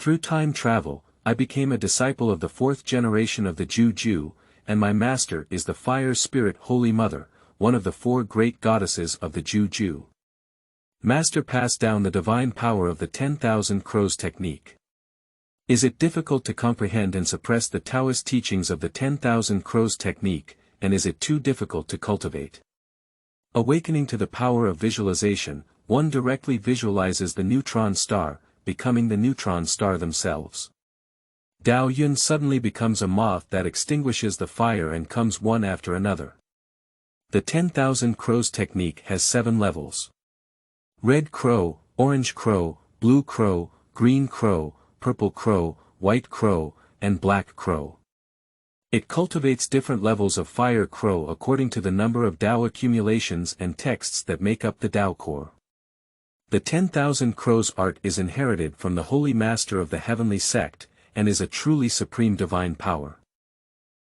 Through time travel, I became a disciple of the fourth generation of the Ju, and my master is the Fire Spirit Holy Mother, one of the four great goddesses of the Ju. Master passed down the divine power of the 10,000 Crows technique. Is it difficult to comprehend and suppress the Taoist teachings of the 10,000 Crows technique, and is it too difficult to cultivate? Awakening to the power of visualization, one directly visualizes the neutron star, becoming the neutron star themselves. Dao Yun suddenly becomes a moth that extinguishes the fire and comes one after another. The 10,000 Crows technique has 7 levels. Red crow, orange crow, blue crow, green crow, purple crow, white crow, and black crow. It cultivates different levels of fire crow according to the number of Dao accumulations and texts that make up the Dao core. The 10,000 Crows art is inherited from the Holy Master of the Heavenly Sect, and is a truly supreme divine power.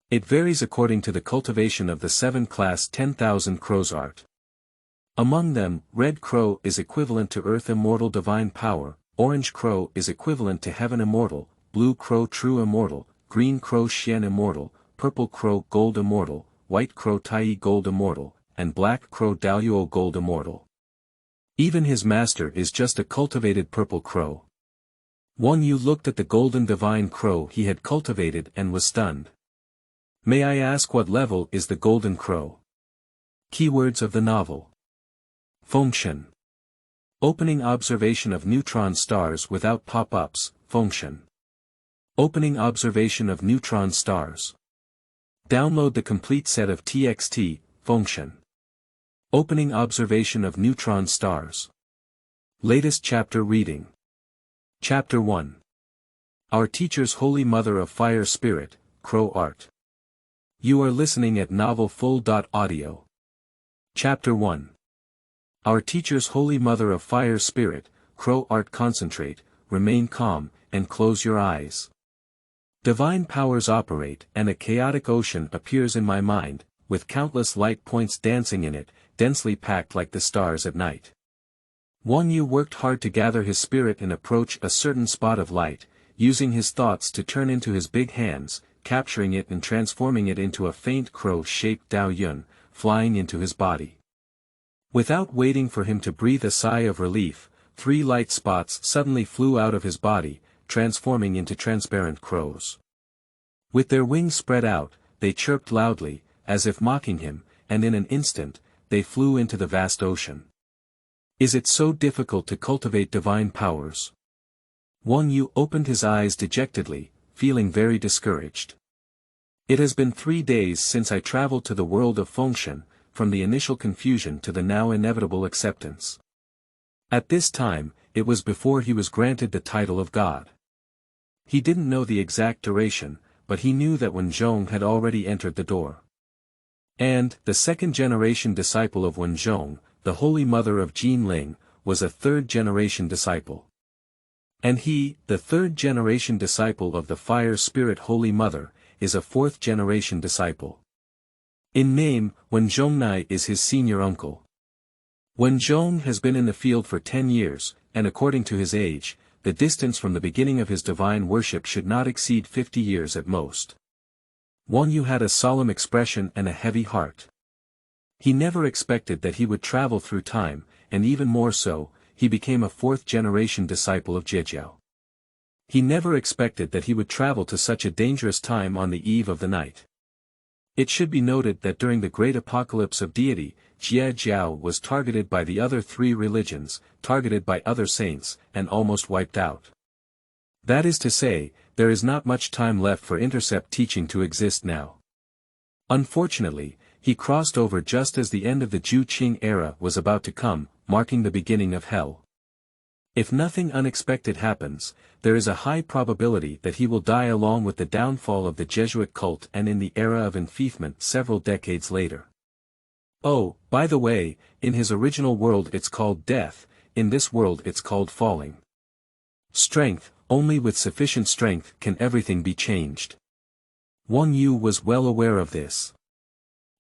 It varies according to the cultivation of the 7-class 10,000 Crows art. Among them, Red Crow is equivalent to Earth Immortal Divine Power, Orange Crow is equivalent to Heaven Immortal, Blue Crow True Immortal, Green Crow Xian Immortal, Purple Crow Gold Immortal, White Crow Tai Gold Immortal, and Black Crow Daoyuo Gold Immortal. Even his master is just a cultivated Purple Crow. Wang Yu looked at the golden divine crow he had cultivated and was stunned. May I ask what level is the golden crow? Keywords of the novel. Fengshen. Opening observation of neutron stars without pop-ups, Fengshen. Opening observation of neutron stars. Download the complete set of TXT, Fengshen. Opening observation of neutron stars. Latest chapter reading. Chapter 1. Our Teacher's Holy Mother of Fire Spirit, Crow Art. You are listening at novelfull.audio. Chapter 1. Our Teacher's Holy Mother of Fire Spirit, Crow Art. Concentrate, remain calm, and close your eyes. Divine powers operate and a chaotic ocean appears in my mind, with countless light points dancing in it, densely packed like the stars at night. Wang Yu worked hard to gather his spirit and approach a certain spot of light, using his thoughts to turn into his big hands, capturing it and transforming it into a faint crow-shaped Dao Yun, flying into his body. Without waiting for him to breathe a sigh of relief, 3 light spots suddenly flew out of his body, transforming into transparent crows. With their wings spread out, they chirped loudly, as if mocking him, and in an instant, they flew into the vast ocean. Is it so difficult to cultivate divine powers? Wang Yu opened his eyes dejectedly, feeling very discouraged. It has been 3 days since I traveled to the world of Fengshen, from the initial confusion to the now inevitable acceptance. At this time, it was before he was granted the title of God. He didn't know the exact duration, but he knew that Wenzhong had already entered the door. And, the second-generation disciple of Wenzhong, the Holy Mother of Ling, was a third-generation disciple. And he, the third-generation disciple of the Fire Spirit Holy Mother, is a fourth-generation disciple. In name, Wenzhongnai is his senior uncle. Wenzhong has been in the field for 10 years, and according to his age, the distance from the beginning of his divine worship should not exceed 50 years at most. Wang Yu had a solemn expression and a heavy heart. He never expected that he would travel through time, and even more so, he became a fourth-generation disciple of Zhejiao. He never expected that he would travel to such a dangerous time on the eve of the night. It should be noted that during the great apocalypse of deity, Zhejiao was targeted by the other 3 religions, targeted by other saints, and almost wiped out. That is to say, there is not much time left for intercept teaching to exist now. Unfortunately, he crossed over just as the end of the Ju Qing era was about to come, marking the beginning of hell. If nothing unexpected happens, there is a high probability that he will die along with the downfall of the Jesuit cult and in the era of enfeoffment several decades later. Oh, by the way, in his original world it's called death, in this world it's called falling. Strength, only with sufficient strength can everything be changed. Wang Yu was well aware of this.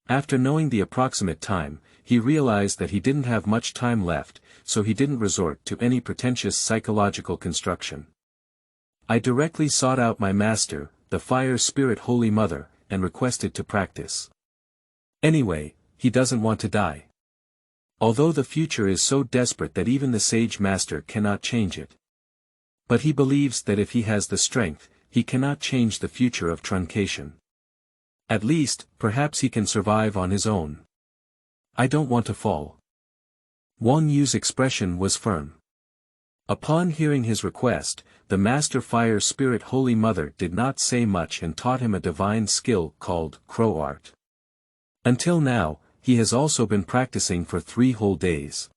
After knowing the approximate time, he realized that he didn't have much time left, so he didn't resort to any pretentious psychological construction. I directly sought out my master, the Fire Spirit Holy Mother, and requested to practice. Anyway, he doesn't want to die. Although the future is so desperate that even the Sage Master cannot change it. But he believes that if he has the strength, he cannot change the future of truncation. At least, perhaps he can survive on his own. I don't want to fall. Wang Yu's expression was firm. Upon hearing his request, the Master Fire Spirit Holy Mother did not say much and taught him a divine skill called Crow Art. Until now, he has also been practicing for 3 whole days.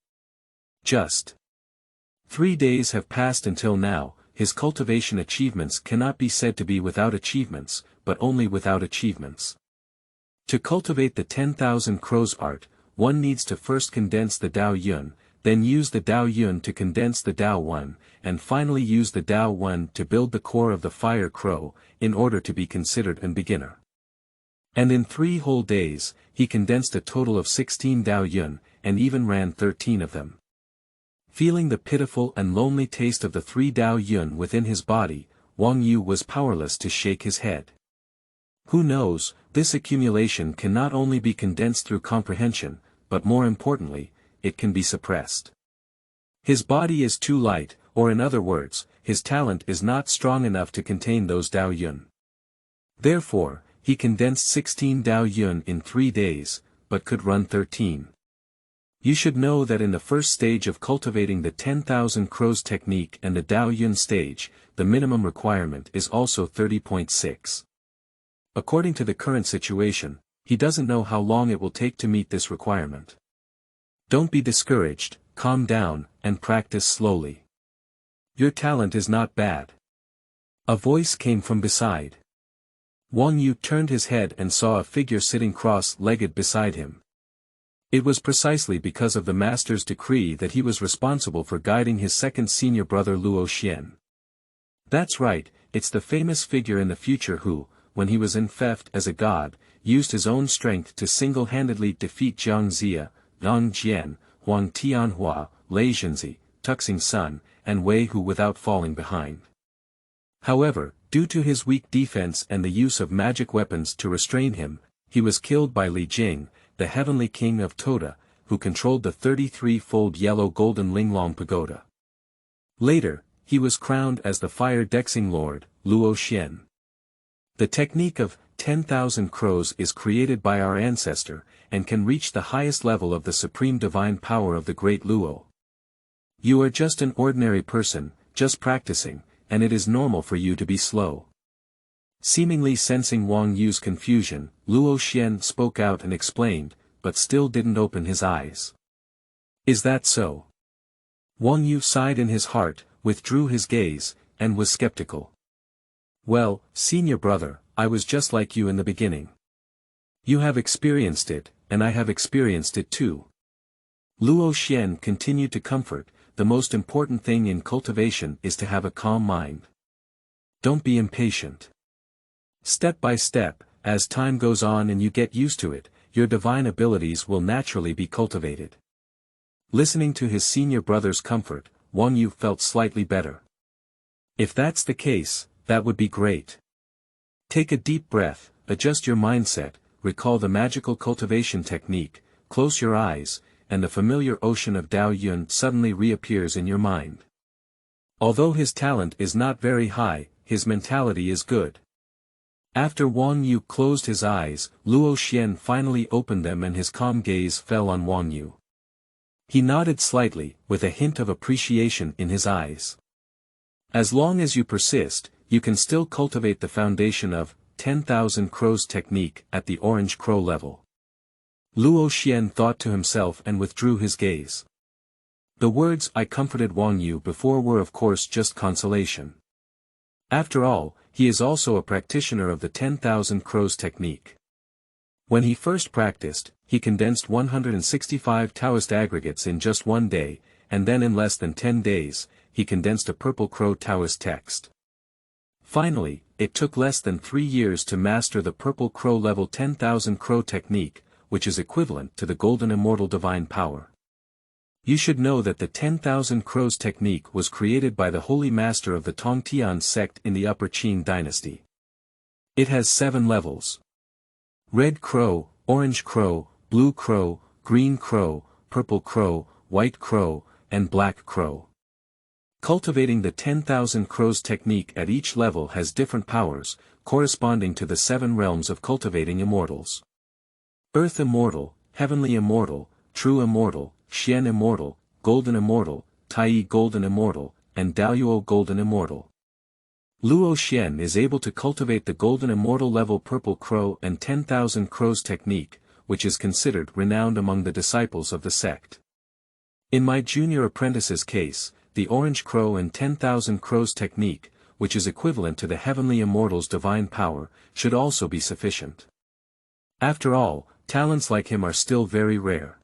Just 3 days have passed until now. His cultivation achievements cannot be said to be without achievements, but only without achievements. To cultivate the 10,000 Crows art, one needs to first condense the Dao Yun, then use the Dao Yun to condense the Dao One, and finally use the Dao One to build the core of the Fire Crow, in order to be considered a beginner. And in 3 whole days, he condensed a total of 16 Dao Yun, and even ran 13 of them. Feeling the pitiful and lonely taste of the 3 Dao Yun within his body, Wang Yu was powerless to shake his head. Who knows, this accumulation can not only be condensed through comprehension, but more importantly, it can be suppressed. His body is too light, or in other words, his talent is not strong enough to contain those Dao Yun. Therefore, he condensed 16 Dao Yun in 3 days, but could run 13. You should know that in the first stage of cultivating the 10,000 Crows technique and the Dao Yun stage, the minimum requirement is also 30.6. According to the current situation, he doesn't know how long it will take to meet this requirement. Don't be discouraged, calm down, and practice slowly. Your talent is not bad. A voice came from beside. Wang Yu turned his head and saw a figure sitting cross-legged beside him. It was precisely because of the master's decree that he was responsible for guiding his second senior brother Luo Xian. That's right, it's the famous figure in the future who, when he was enfeoffed as a god, used his own strength to single-handedly defeat Jiang Zia, Yang Jian, Huang Tianhua, Lei Zhenzi, Tuxing Sun, and Wei Hu without falling behind. However, due to his weak defense and the use of magic weapons to restrain him, he was killed by Li Jing, the heavenly king of Toda, who controlled the 33-fold yellow-golden Linglong pagoda. Later, he was crowned as the fire-dexing lord, Luo Xian. The technique of 10,000 Crows is created by our ancestor, and can reach the highest level of the supreme divine power of the great Luo. You are just an ordinary person, just practicing, and it is normal for you to be slow. Seemingly sensing Wang Yu's confusion, Luo Xian spoke out and explained, but still didn't open his eyes. Is that so? Wang Yu sighed in his heart, withdrew his gaze, and was skeptical. Well, senior brother, I was just like you in the beginning. You have experienced it, and I have experienced it too. Luo Xian continued to comfort, the most important thing in cultivation is to have a calm mind. Don't be impatient. Step by step, as time goes on and you get used to it, your divine abilities will naturally be cultivated. Listening to his senior brother's comfort, Wang Yu felt slightly better. If that's the case, that would be great. Take a deep breath, adjust your mindset, recall the magical cultivation technique, close your eyes, and the familiar ocean of Dao Yun suddenly reappears in your mind. Although his talent is not very high, his mentality is good. After Wang Yu closed his eyes, Luo Xian finally opened them and his calm gaze fell on Wang Yu. He nodded slightly, with a hint of appreciation in his eyes. As long as you persist, you can still cultivate the foundation of 10,000 Crows technique at the Orange Crow level. Luo Xian thought to himself and withdrew his gaze. The words I comforted Wang Yu before were of course just consolation. After all, he is also a practitioner of the 10,000 Crows technique. When he first practiced, he condensed 165 Taoist aggregates in just 1 day, and then in less than 10 days, he condensed a Purple Crow Taoist text. Finally, it took less than 3 years to master the Purple Crow level 10,000 Crow technique, which is equivalent to the Golden Immortal Divine Power. You should know that the 10,000 Crows technique was created by the holy master of the Tongtian sect in the Upper Qin dynasty. It has 7 levels. Red crow, orange crow, blue crow, green crow, purple crow, white crow, and black crow. Cultivating the 10,000 Crows technique at each level has different powers, corresponding to the 7 realms of cultivating immortals. Earth immortal, heavenly immortal, true immortal, Xian immortal, golden immortal, Tai golden immortal, and Daoyuo golden immortal. Luo Xian is able to cultivate the golden immortal level purple crow and 10,000 Crows technique, which is considered renowned among the disciples of the sect. In my junior apprentice's case, the orange crow and 10,000 Crows technique, which is equivalent to the heavenly immortal's divine power, should also be sufficient. After all, talents like him are still very rare.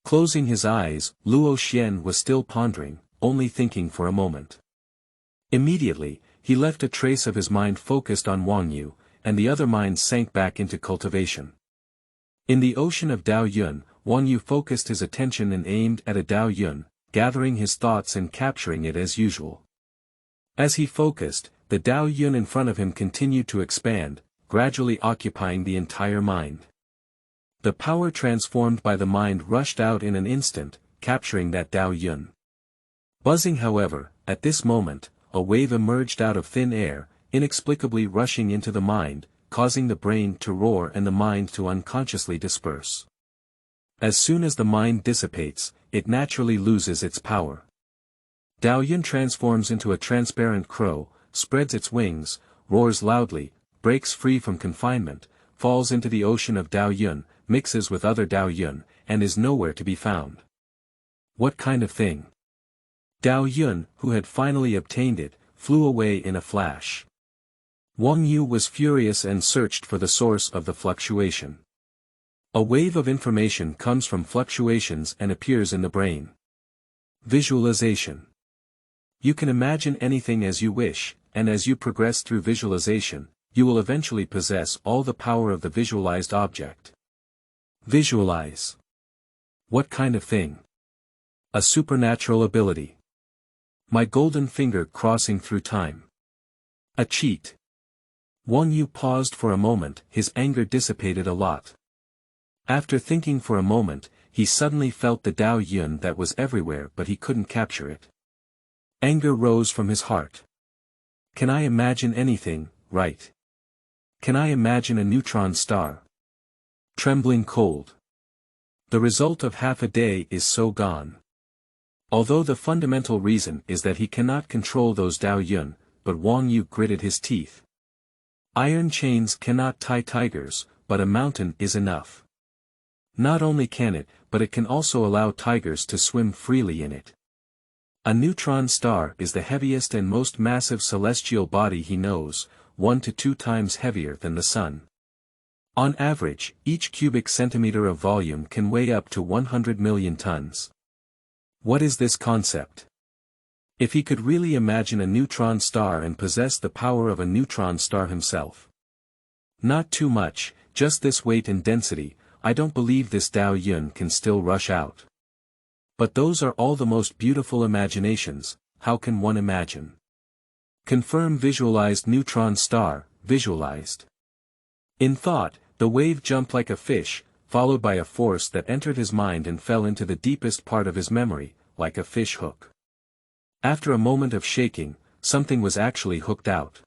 Closing his eyes, Luo Xian was still pondering, only thinking for a moment. Immediately, he left a trace of his mind focused on Wang Yu, and the other mind sank back into cultivation. In the ocean of Dao Yun, Wang Yu focused his attention and aimed at a Dao Yun, gathering his thoughts and capturing it as usual. As he focused, the Dao Yun in front of him continued to expand, gradually occupying the entire mind. The power transformed by the mind rushed out in an instant, capturing that Dao Yun. Buzzing however, at this moment, a wave emerged out of thin air, inexplicably rushing into the mind, causing the brain to roar and the mind to unconsciously disperse. As soon as the mind dissipates, it naturally loses its power. Dao Yun transforms into a transparent crow, spreads its wings, roars loudly, breaks free from confinement, falls into the ocean of Dao Yun, mixes with other Dao Yun, and is nowhere to be found. What kind of thing? Dao Yun, who had finally obtained it, flew away in a flash. Wang Yu was furious and searched for the source of the fluctuation. A wave of information comes from fluctuations and appears in the brain. Visualization. You can imagine anything as you wish, and as you progress through visualization, you will eventually possess all the power of the visualized object. Visualize. What kind of thing? A supernatural ability. My golden finger crossing through time. A cheat. Wang Yu paused for a moment, his anger dissipated a lot. After thinking for a moment, he suddenly felt the Dao Yun that was everywhere but he couldn't capture it. Anger rose from his heart. Can I imagine anything, right? Can I imagine a neutron star? Trembling cold. The result of half a day is so gone. Although the fundamental reason is that he cannot control those Dao Yun, but Wang Yu gritted his teeth. Iron chains cannot tie tigers, but a mountain is enough. Not only can it, but it can also allow tigers to swim freely in it. A neutron star is the heaviest and most massive celestial body he knows, 1 to 2 times heavier than the Sun. On average, each cubic centimeter of volume can weigh up to 100 million tons. What is this concept? If he could really imagine a neutron star and possess the power of a neutron star himself. Not too much, just this weight and density, I don't believe this Dao Yun can still rush out. But those are all the most beautiful imaginations, how can one imagine? Confirm visualized neutron star, visualized. In thought, the wave jumped like a fish, followed by a force that entered his mind and fell into the deepest part of his memory, like a fish hook. After a moment of shaking, something was actually hooked out.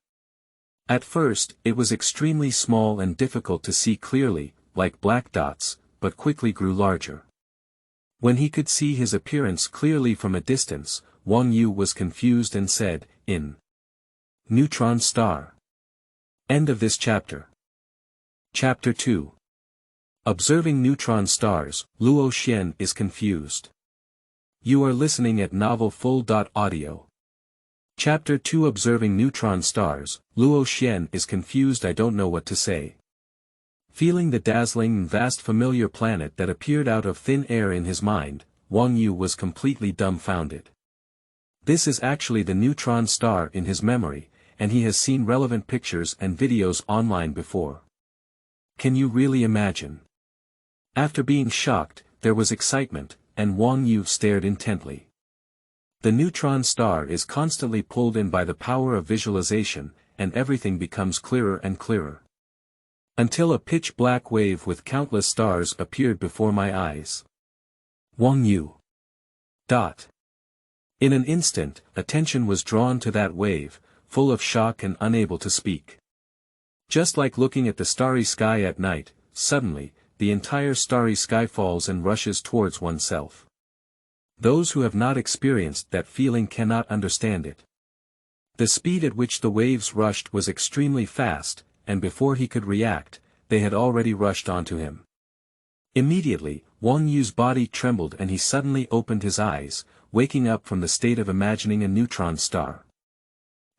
At first, it was extremely small and difficult to see clearly, like black dots, but quickly grew larger. When he could see his appearance clearly from a distance, Wang Yu was confused and said, "In neutron star." End of this chapter. Chapter 2. Observing neutron stars, Luo Xian is confused. You are listening at novelfull.audio. Chapter 2. Observing neutron stars, Luo Xian is confused. I don't know what to say. Feeling the dazzling and vast familiar planet that appeared out of thin air in his mind, Wang Yu was completely dumbfounded. This is actually the neutron star in his memory, and he has seen relevant pictures and videos online before. Can you really imagine? After being shocked, there was excitement, and Wang Yu stared intently. The neutron star is constantly pulled in by the power of visualization, and everything becomes clearer and clearer. Until a pitch-black wave with countless stars appeared before my eyes. Wang Yu. In an instant, attention was drawn to that wave, full of shock and unable to speak. Just like looking at the starry sky at night, suddenly, the entire starry sky falls and rushes towards oneself. Those who have not experienced that feeling cannot understand it. The speed at which the waves rushed was extremely fast, and before he could react, they had already rushed onto him. Immediately, Wang Yu's body trembled and he suddenly opened his eyes, waking up from the state of imagining a neutron star.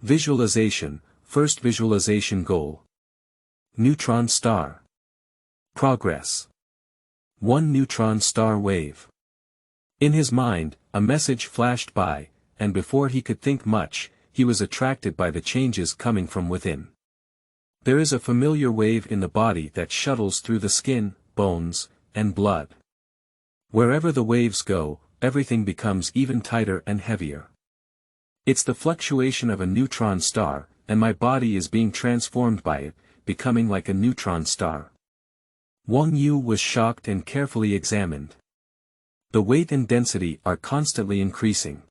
Visualization, first visualization goal. Neutron star. Progress. 1 neutron star wave. In his mind, a message flashed by, and before he could think much, he was attracted by the changes coming from within. There is a familiar wave in the body that shuttles through the skin, bones, and blood. Wherever the waves go, everything becomes even tighter and heavier. It's the fluctuation of a neutron star, and my body is being transformed by it, becoming like a neutron star. Wang Yu was shocked and carefully examined. The weight and density are constantly increasing.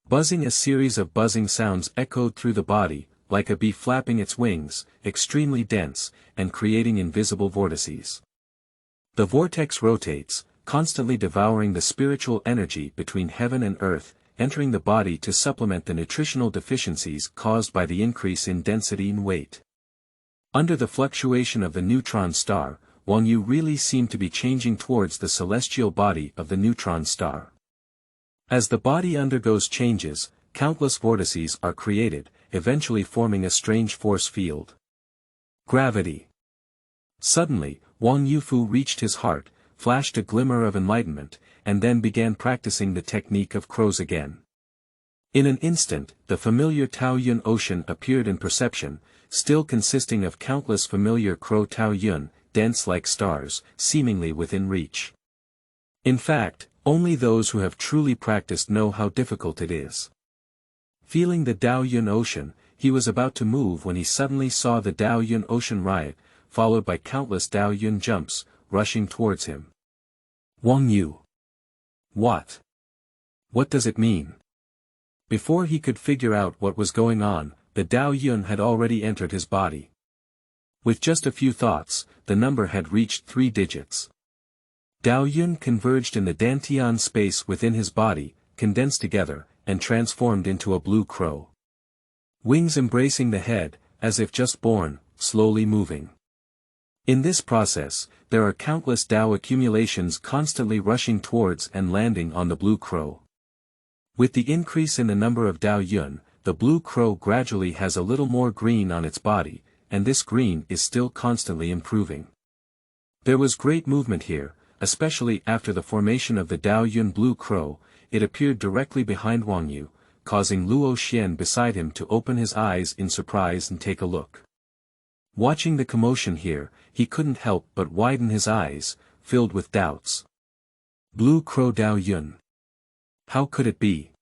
Buzzing, a series of buzzing sounds echoed through the body, like a bee flapping its wings, extremely dense, and creating invisible vortices. The vortex rotates, constantly devouring the spiritual energy between heaven and earth, entering the body to supplement the nutritional deficiencies caused by the increase in density and weight. Under the fluctuation of the neutron star, Wang Yu really seemed to be changing towards the celestial body of the neutron star. As the body undergoes changes, countless vortices are created, eventually forming a strange force field. Gravity. Suddenly, Wang Yufu reached his heart, flashed a glimmer of enlightenment, and then began practicing the technique of crows again. In an instant, the familiar Taoyuan ocean appeared in perception, still consisting of countless familiar crow Taoyuan, dense like stars, seemingly within reach. In fact, only those who have truly practiced know how difficult it is. Feeling the Taoyuan ocean, he was about to move when he suddenly saw the Taoyuan ocean riot, followed by countless Taoyuan jumps, rushing towards him. Wang Yu. What? What does it mean? Before he could figure out what was going on, the Taoyuan had already entered his body. With just a few thoughts, the number had reached 3 digits. Taoyuan converged in the Dantian space within his body, condensed together, and transformed into a blue crow. Wings embracing the head, as if just born, slowly moving. In this process, there are countless Tao accumulations constantly rushing towards and landing on the blue crow. With the increase in the number of Taoyuan, the blue crow gradually has a little more green on its body, and this green is still constantly improving. There was great movement here, especially after the formation of the Taoyuan blue crow. It appeared directly behind Wang Yu, causing Luo Xian beside him to open his eyes in surprise and take a look. Watching the commotion here, he couldn't help but widen his eyes, filled with doubts. Blue crow Taoyuan. How could it be?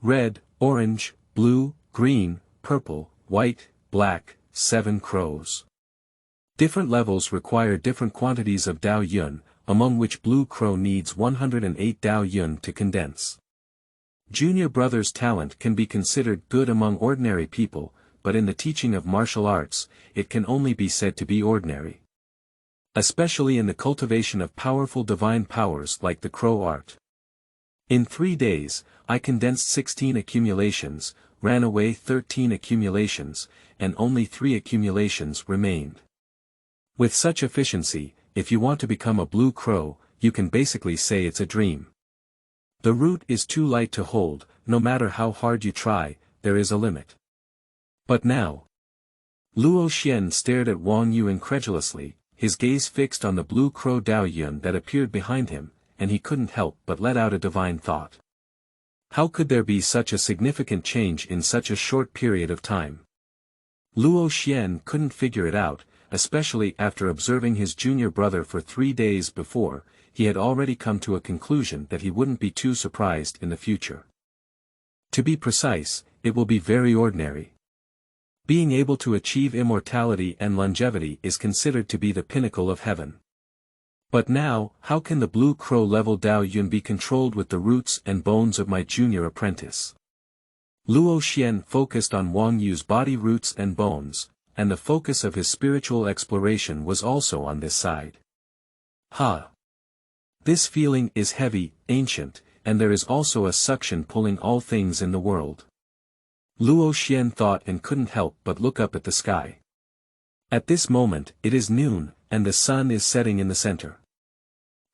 Red, orange, blue, green, purple, white, black, 7 crows. Different levels require different quantities of Taoyuan, among which blue crow needs 108 Taoyuan to condense. Junior brother's talent can be considered good among ordinary people, but in the teaching of martial arts, it can only be said to be ordinary. Especially in the cultivation of powerful divine powers like the crow art. In 3 days, I condensed 16 accumulations, ran away 13 accumulations, and only 3 accumulations remained. With such efficiency, if you want to become a blue crow, you can basically say it's a dream. The root is too light to hold, no matter how hard you try, there is a limit. But now. Luo Xian stared at Wang Yu incredulously, his gaze fixed on the blue crow Taoyuan that appeared behind him, and he couldn't help but let out a divine thought. How could there be such a significant change in such a short period of time? Luo Xian couldn't figure it out, especially after observing his junior brother for 3 days before. he had already come to a conclusion that he wouldn't be too surprised in the future. To be precise, it will be very ordinary. Being able to achieve immortality and longevity is considered to be the pinnacle of heaven. But now, how can the blue crow level Dao Yun be controlled with the roots and bones of my junior apprentice? Luo Xian focused on Wang Yu's body roots and bones, and the focus of his spiritual exploration was also on this side. Ha! This feeling is heavy, ancient, and there is also a suction pulling all things in the world. Luo Xian thought and couldn't help but look up at the sky. At this moment, it is noon, and the sun is setting in the center.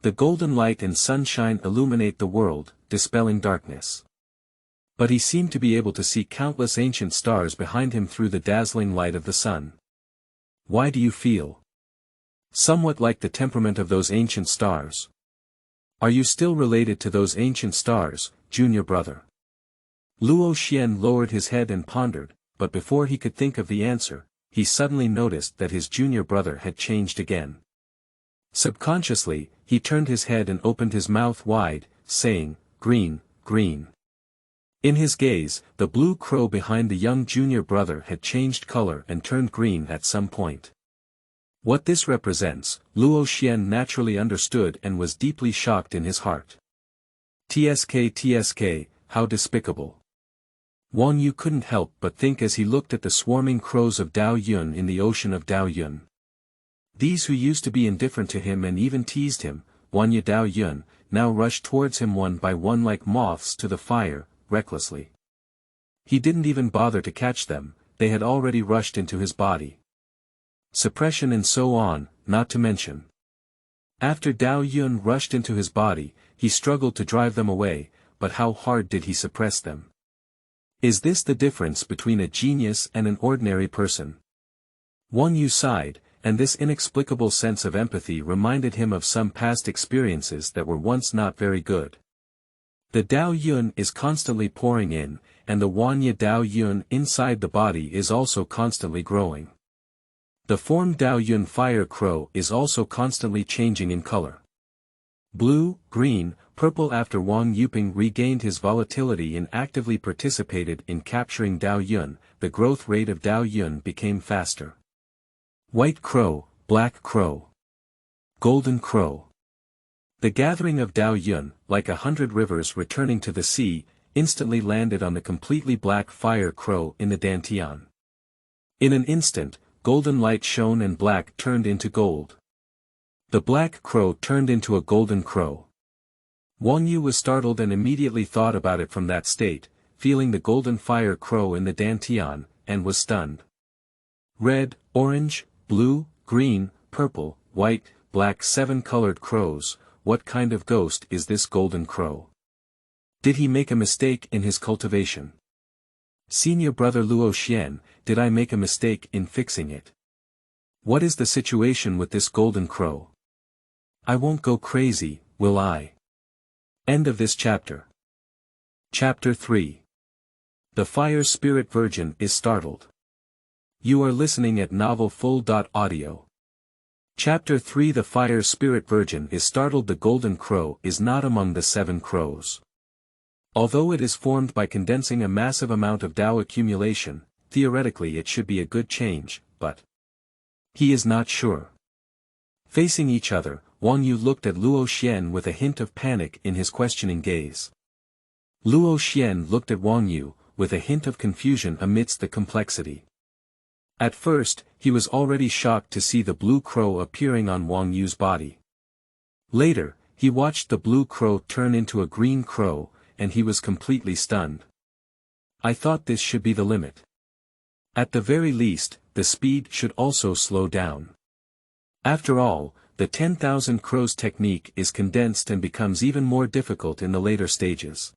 The golden light and sunshine illuminate the world, dispelling darkness. But he seemed to be able to see countless ancient stars behind him through the dazzling light of the sun. Why do you feel somewhat like the temperament of those ancient stars? Are you still related to those ancient stars, junior brother? Luo Xian lowered his head and pondered, but before he could think of the answer, he suddenly noticed that his junior brother had changed again. Subconsciously, he turned his head and opened his mouth wide, saying, "Green, green." In his gaze, the blue crow behind the young junior brother had changed color and turned green at some point. What this represents, Luo Xian naturally understood and was deeply shocked in his heart. TSK, how despicable. Wang Yu couldn't help but think as he looked at the swarming crows of Dao Yun in the ocean of Dao Yun. These who used to be indifferent to him and even teased him, Wanya Dao Yun, now rushed towards him one by one like moths to the fire, recklessly. He didn't even bother to catch them, they had already rushed into his body. Suppression and so on, not to mention. After Dao Yun rushed into his body, he struggled to drive them away, but how hard did he suppress them? Is this the difference between a genius and an ordinary person? Wang Yu sighed, and this inexplicable sense of empathy reminded him of some past experiences that were once not very good. The Dao Yun is constantly pouring in, and the Wanya Dao Yun inside the body is also constantly growing. The form Dao Yun fire crow is also constantly changing in color. Blue, green, purple. After Wang Yuping regained his volatility and actively participated in capturing Dao Yun, the growth rate of Dao Yun became faster. White crow, black crow, golden crow. The gathering of Dao Yun, like 100 rivers returning to the sea, instantly landed on the completely black fire crow in the dantian. In an instant, golden light shone and black turned into gold. The black crow turned into a golden crow. Wang Yu was startled and immediately thought about it from that state, feeling the golden fire crow in the dantian, and was stunned. Red, orange, blue, green, purple, white, black, 7-colored crows. What kind of ghost is this golden crow? Did he make a mistake in his cultivation? Senior brother Luo Xian, did I make a mistake in fixing it? What is the situation with this golden crow? I won't go crazy, will I? End of this chapter. Chapter 3. The Fire Spirit Virgin is Startled. You are listening at novelfull.audio. Chapter 3. The Fire Spirit Virgin is Startled. The golden crow is not among the 7 crows. Although it is formed by condensing a massive amount of Dao accumulation, theoretically it should be a good change, but he is not sure. Facing each other, Wang Yu looked at Luo Xian with a hint of panic in his questioning gaze. Luo Xian looked at Wang Yu, with a hint of confusion amidst the complexity. At first, he was already shocked to see the blue crow appearing on Wang Yu's body. Later, he watched the blue crow turn into a green crow, and he was completely stunned. I thought this should be the limit. At the very least, the speed should also slow down. After all, the 10,000 crows technique is condensed and becomes even more difficult in the later stages.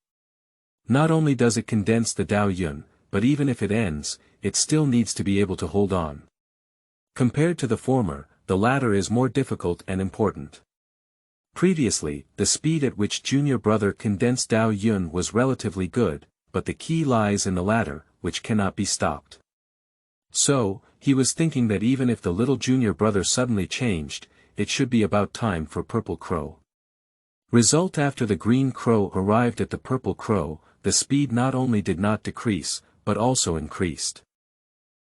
Not only does it condense the Dao Yun, but even if it ends, it still needs to be able to hold on. Compared to the former, the latter is more difficult and important. Previously, the speed at which junior brother condensed Dao Yun was relatively good, but the key lies in the latter, which cannot be stopped. So, he was thinking that even if the little junior brother suddenly changed, it should be about time for Purple Crow. Result: after the green crow arrived at the purple crow, the speed not only did not decrease, but also increased.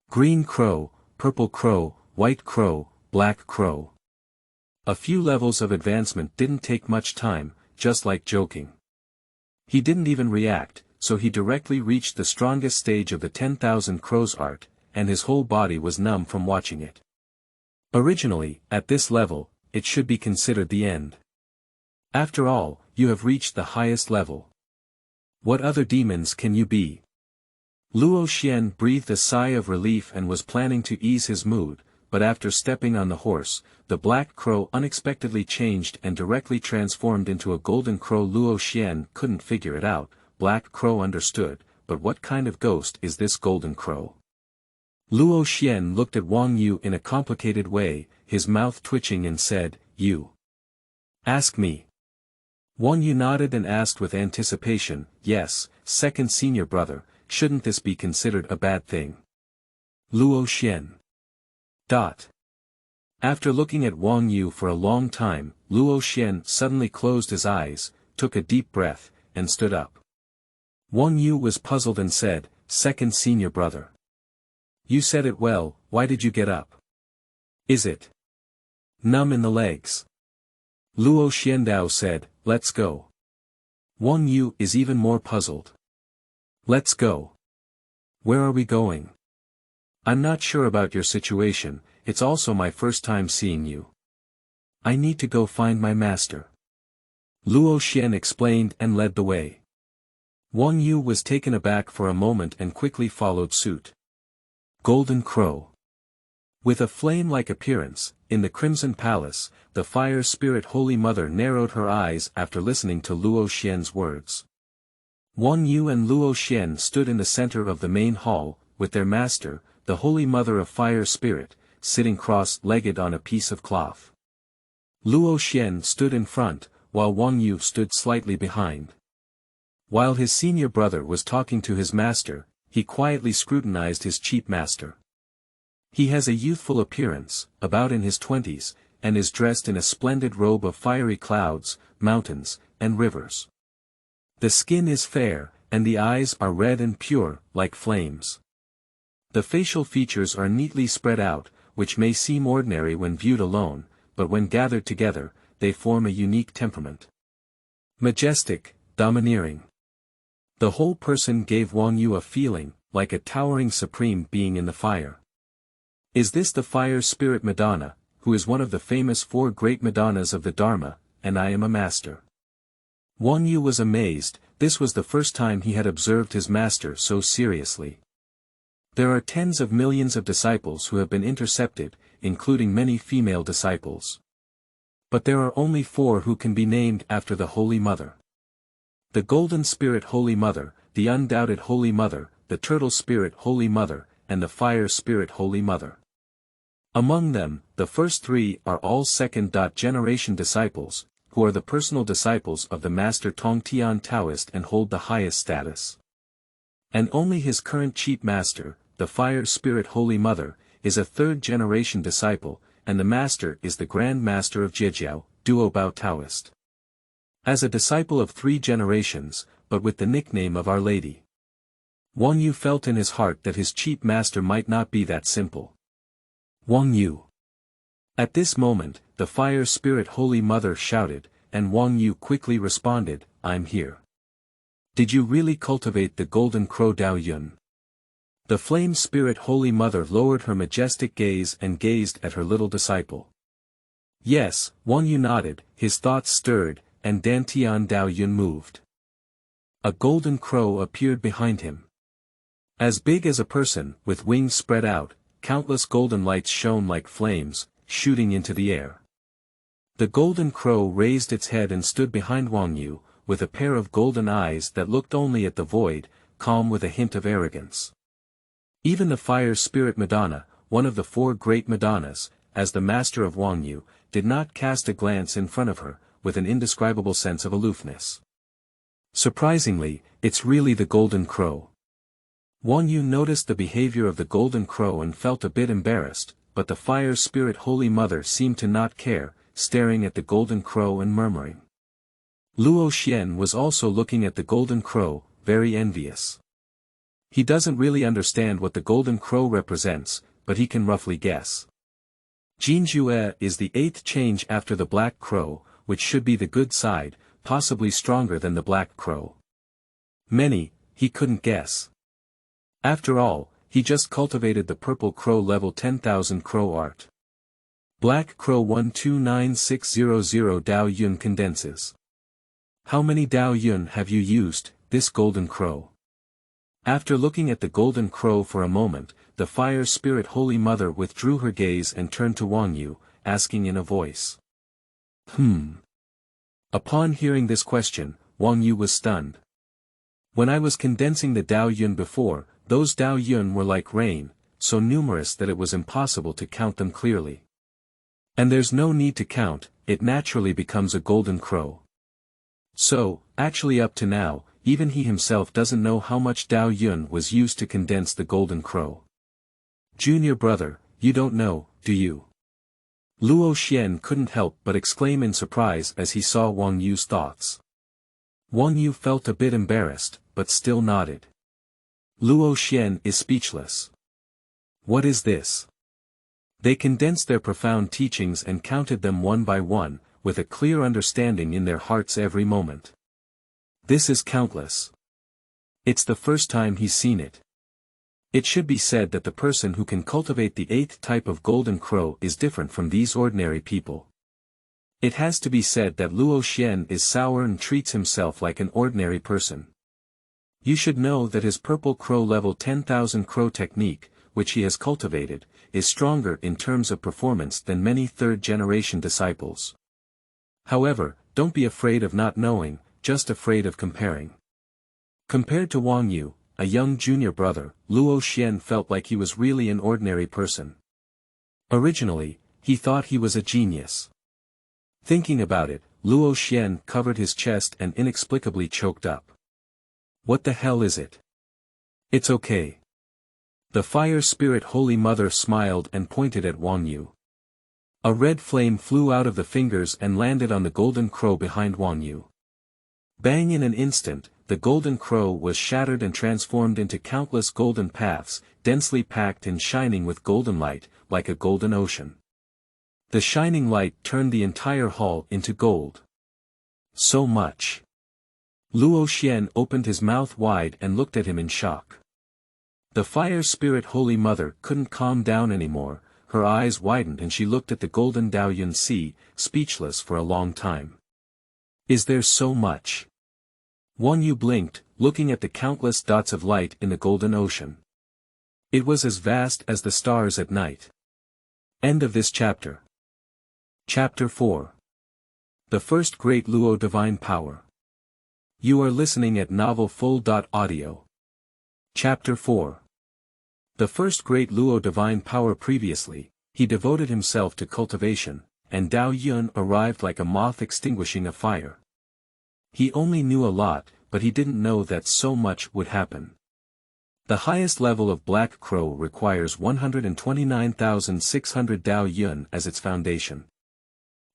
Green crow, purple crow, white crow, black crow. A few levels of advancement didn't take much time, just like joking. He didn't even react, so he directly reached the strongest stage of the 10,000 crows art, and his whole body was numb from watching it. Originally, at this level, it should be considered the end. After all, you have reached the highest level. What other demons can you be? Luo Xian breathed a sigh of relief and was planning to ease his mood, but after stepping on the horse, the black crow unexpectedly changed and directly transformed into a golden crow. Luo Xian couldn't figure it out. Black crow understood, but what kind of ghost is this golden crow? Luo Xian looked at Wang Yu in a complicated way, his mouth twitching, and said, "You ask me." Wang Yu nodded and asked with anticipation, "Yes, second senior brother, shouldn't this be considered a bad thing?" Luo Xian. After looking at Wang Yu for a long time, Luo Xian suddenly closed his eyes, took a deep breath, and stood up. Wang Yu was puzzled and said, "Second senior brother. You said it well, why did you get up? Is it numb in the legs?" Luo Xiandao said, "Let's go." Wang Yu is even more puzzled. "Let's go? Where are we going?" "I'm not sure about your situation, it's also my first time seeing you. I need to go find my master." Luo Xian explained and led the way. Wang Yu was taken aback for a moment and quickly followed suit. Golden Crow. With a flame-like appearance, in the Crimson Palace, the Fire Spirit Holy Mother narrowed her eyes after listening to Luo Xian's words. Wang Yu and Luo Xian stood in the center of the main hall, with their master, the Holy Mother of Fire Spirit, sitting cross-legged on a piece of cloth. Luo Xian stood in front, while Wang Yu stood slightly behind. While his senior brother was talking to his master, he quietly scrutinized his cheap master. He has a youthful appearance, about in his 20s, and is dressed in a splendid robe of fiery clouds, mountains, and rivers. The skin is fair, and the eyes are red and pure, like flames. The facial features are neatly spread out, which may seem ordinary when viewed alone, but when gathered together, they form a unique temperament. Majestic, domineering. The whole person gave Wang Yu a feeling, like a towering supreme being in the fire. Is this the Fire Spirit Madonna, who is one of the famous 4 great Madonnas of the Dharma, and I am a master? Wang Yu was amazed, this was the first time he had observed his master so seriously. There are tens of millions of disciples who have been intercepted, including many female disciples. But there are only 4 who can be named after the Holy Mother. The Golden Spirit Holy Mother, the Undoubted Holy Mother, the Turtle Spirit Holy Mother, and the Fire Spirit Holy Mother. Among them, the first 3 are all second-generation disciples, who are the personal disciples of the Master Tongtian Taoist and hold the highest status. And only his current chief master, the Fire Spirit Holy Mother, is a 3rd-generation disciple, and the master is the Grand Master of Jiejiao, Duobao Taoist. As a disciple of 3 generations, but with the nickname of Our Lady. Wang Yu felt in his heart that his chief master might not be that simple. Wang Yu. At this moment, the Fire Spirit Holy Mother shouted, and Wang Yu quickly responded, "I'm here." "Did you really cultivate the Golden Crow Dao Yun?" The Flame Spirit Holy Mother lowered her majestic gaze and gazed at her little disciple. Yes, Wang Yu nodded, his thoughts stirred, and Dantian Dao Yun moved. A golden crow appeared behind him. As big as a person, with wings spread out, countless golden lights shone like flames, shooting into the air. The golden crow raised its head and stood behind Wang Yu, with a pair of golden eyes that looked only at the void, calm with a hint of arrogance. Even the Fire Spirit Madonna, one of the 4 great Madonnas, as the master of Wang Yu, did not cast a glance in front of her, with an indescribable sense of aloofness. Surprisingly, it's really the golden crow. Wang Yu noticed the behavior of the golden crow and felt a bit embarrassed, but the Fire Spirit Holy Mother seemed to not care, staring at the golden crow and murmuring. Luo Xian was also looking at the golden crow, very envious. He doesn't really understand what the golden crow represents, but he can roughly guess. Jinjue is the 8th change after the black crow, which should be the good side, possibly stronger than the black crow. Many, he couldn't guess. After all, he just cultivated the purple crow level 10,000 crow art. Black crow 129600 Dao Yun condenses. How many Dao Yun have you used, this golden crow? After looking at the golden crow for a moment, the fire spirit Holy Mother withdrew her gaze and turned to Wang Yu, asking in a voice. Upon hearing this question, Wang Yu was stunned. When I was condensing the Dao Yun before, those Dao Yun were like rain, so numerous that it was impossible to count them clearly. And there's no need to count, it naturally becomes a golden crow. So, actually up to now, even he himself doesn't know how much Dao Yun was used to condense the golden crow. Junior brother, you don't know, do you? Luo Xian couldn't help but exclaim in surprise as he saw Wang Yu's thoughts. Wang Yu felt a bit embarrassed, but still nodded. Luo Xian is speechless. What is this? They condensed their profound teachings and counted them one by one, with a clear understanding in their hearts every moment. This is countless. It's the first time he's seen it. It should be said that the person who can cultivate the 8th type of golden crow is different from these ordinary people. It has to be said that Luo Xian is sour and treats himself like an ordinary person. You should know that his purple crow level 10,000 crow technique, which he has cultivated, is stronger in terms of performance than many third-generation disciples. However, don't be afraid of not knowing, just afraid of comparing. Compared to Wang Yu, a young junior brother, Luo Xian felt like he was really an ordinary person. Originally, he thought he was a genius. Thinking about it, Luo Xian covered his chest and inexplicably choked up. What the hell is it? It's okay. The fire spirit Holy Mother smiled and pointed at Wang Yu. A red flame flew out of the fingers and landed on the golden crow behind Wang Yu. Bang! In an instant, the golden crow was shattered and transformed into countless golden paths, densely packed and shining with golden light, like a golden ocean. The shining light turned the entire hall into gold. So much. Luo Xian opened his mouth wide and looked at him in shock. The fire spirit Holy Mother couldn't calm down anymore, her eyes widened and she looked at the golden Dao Yun Sea, speechless for a long time. Is there so much? Wang Yu blinked, looking at the countless dots of light in the golden ocean. It was as vast as the stars at night. End of this chapter. Chapter 4. The First Great Luo Divine Power. You are listening at novelfull.audio. Chapter 4. The First Great Luo Divine Power. Previously, he devoted himself to cultivation, and Dao Yun arrived like a moth extinguishing a fire. He only knew a lot, but he didn't know that so much would happen. The highest level of Black Crow requires 129,600 Dao Yun as its foundation.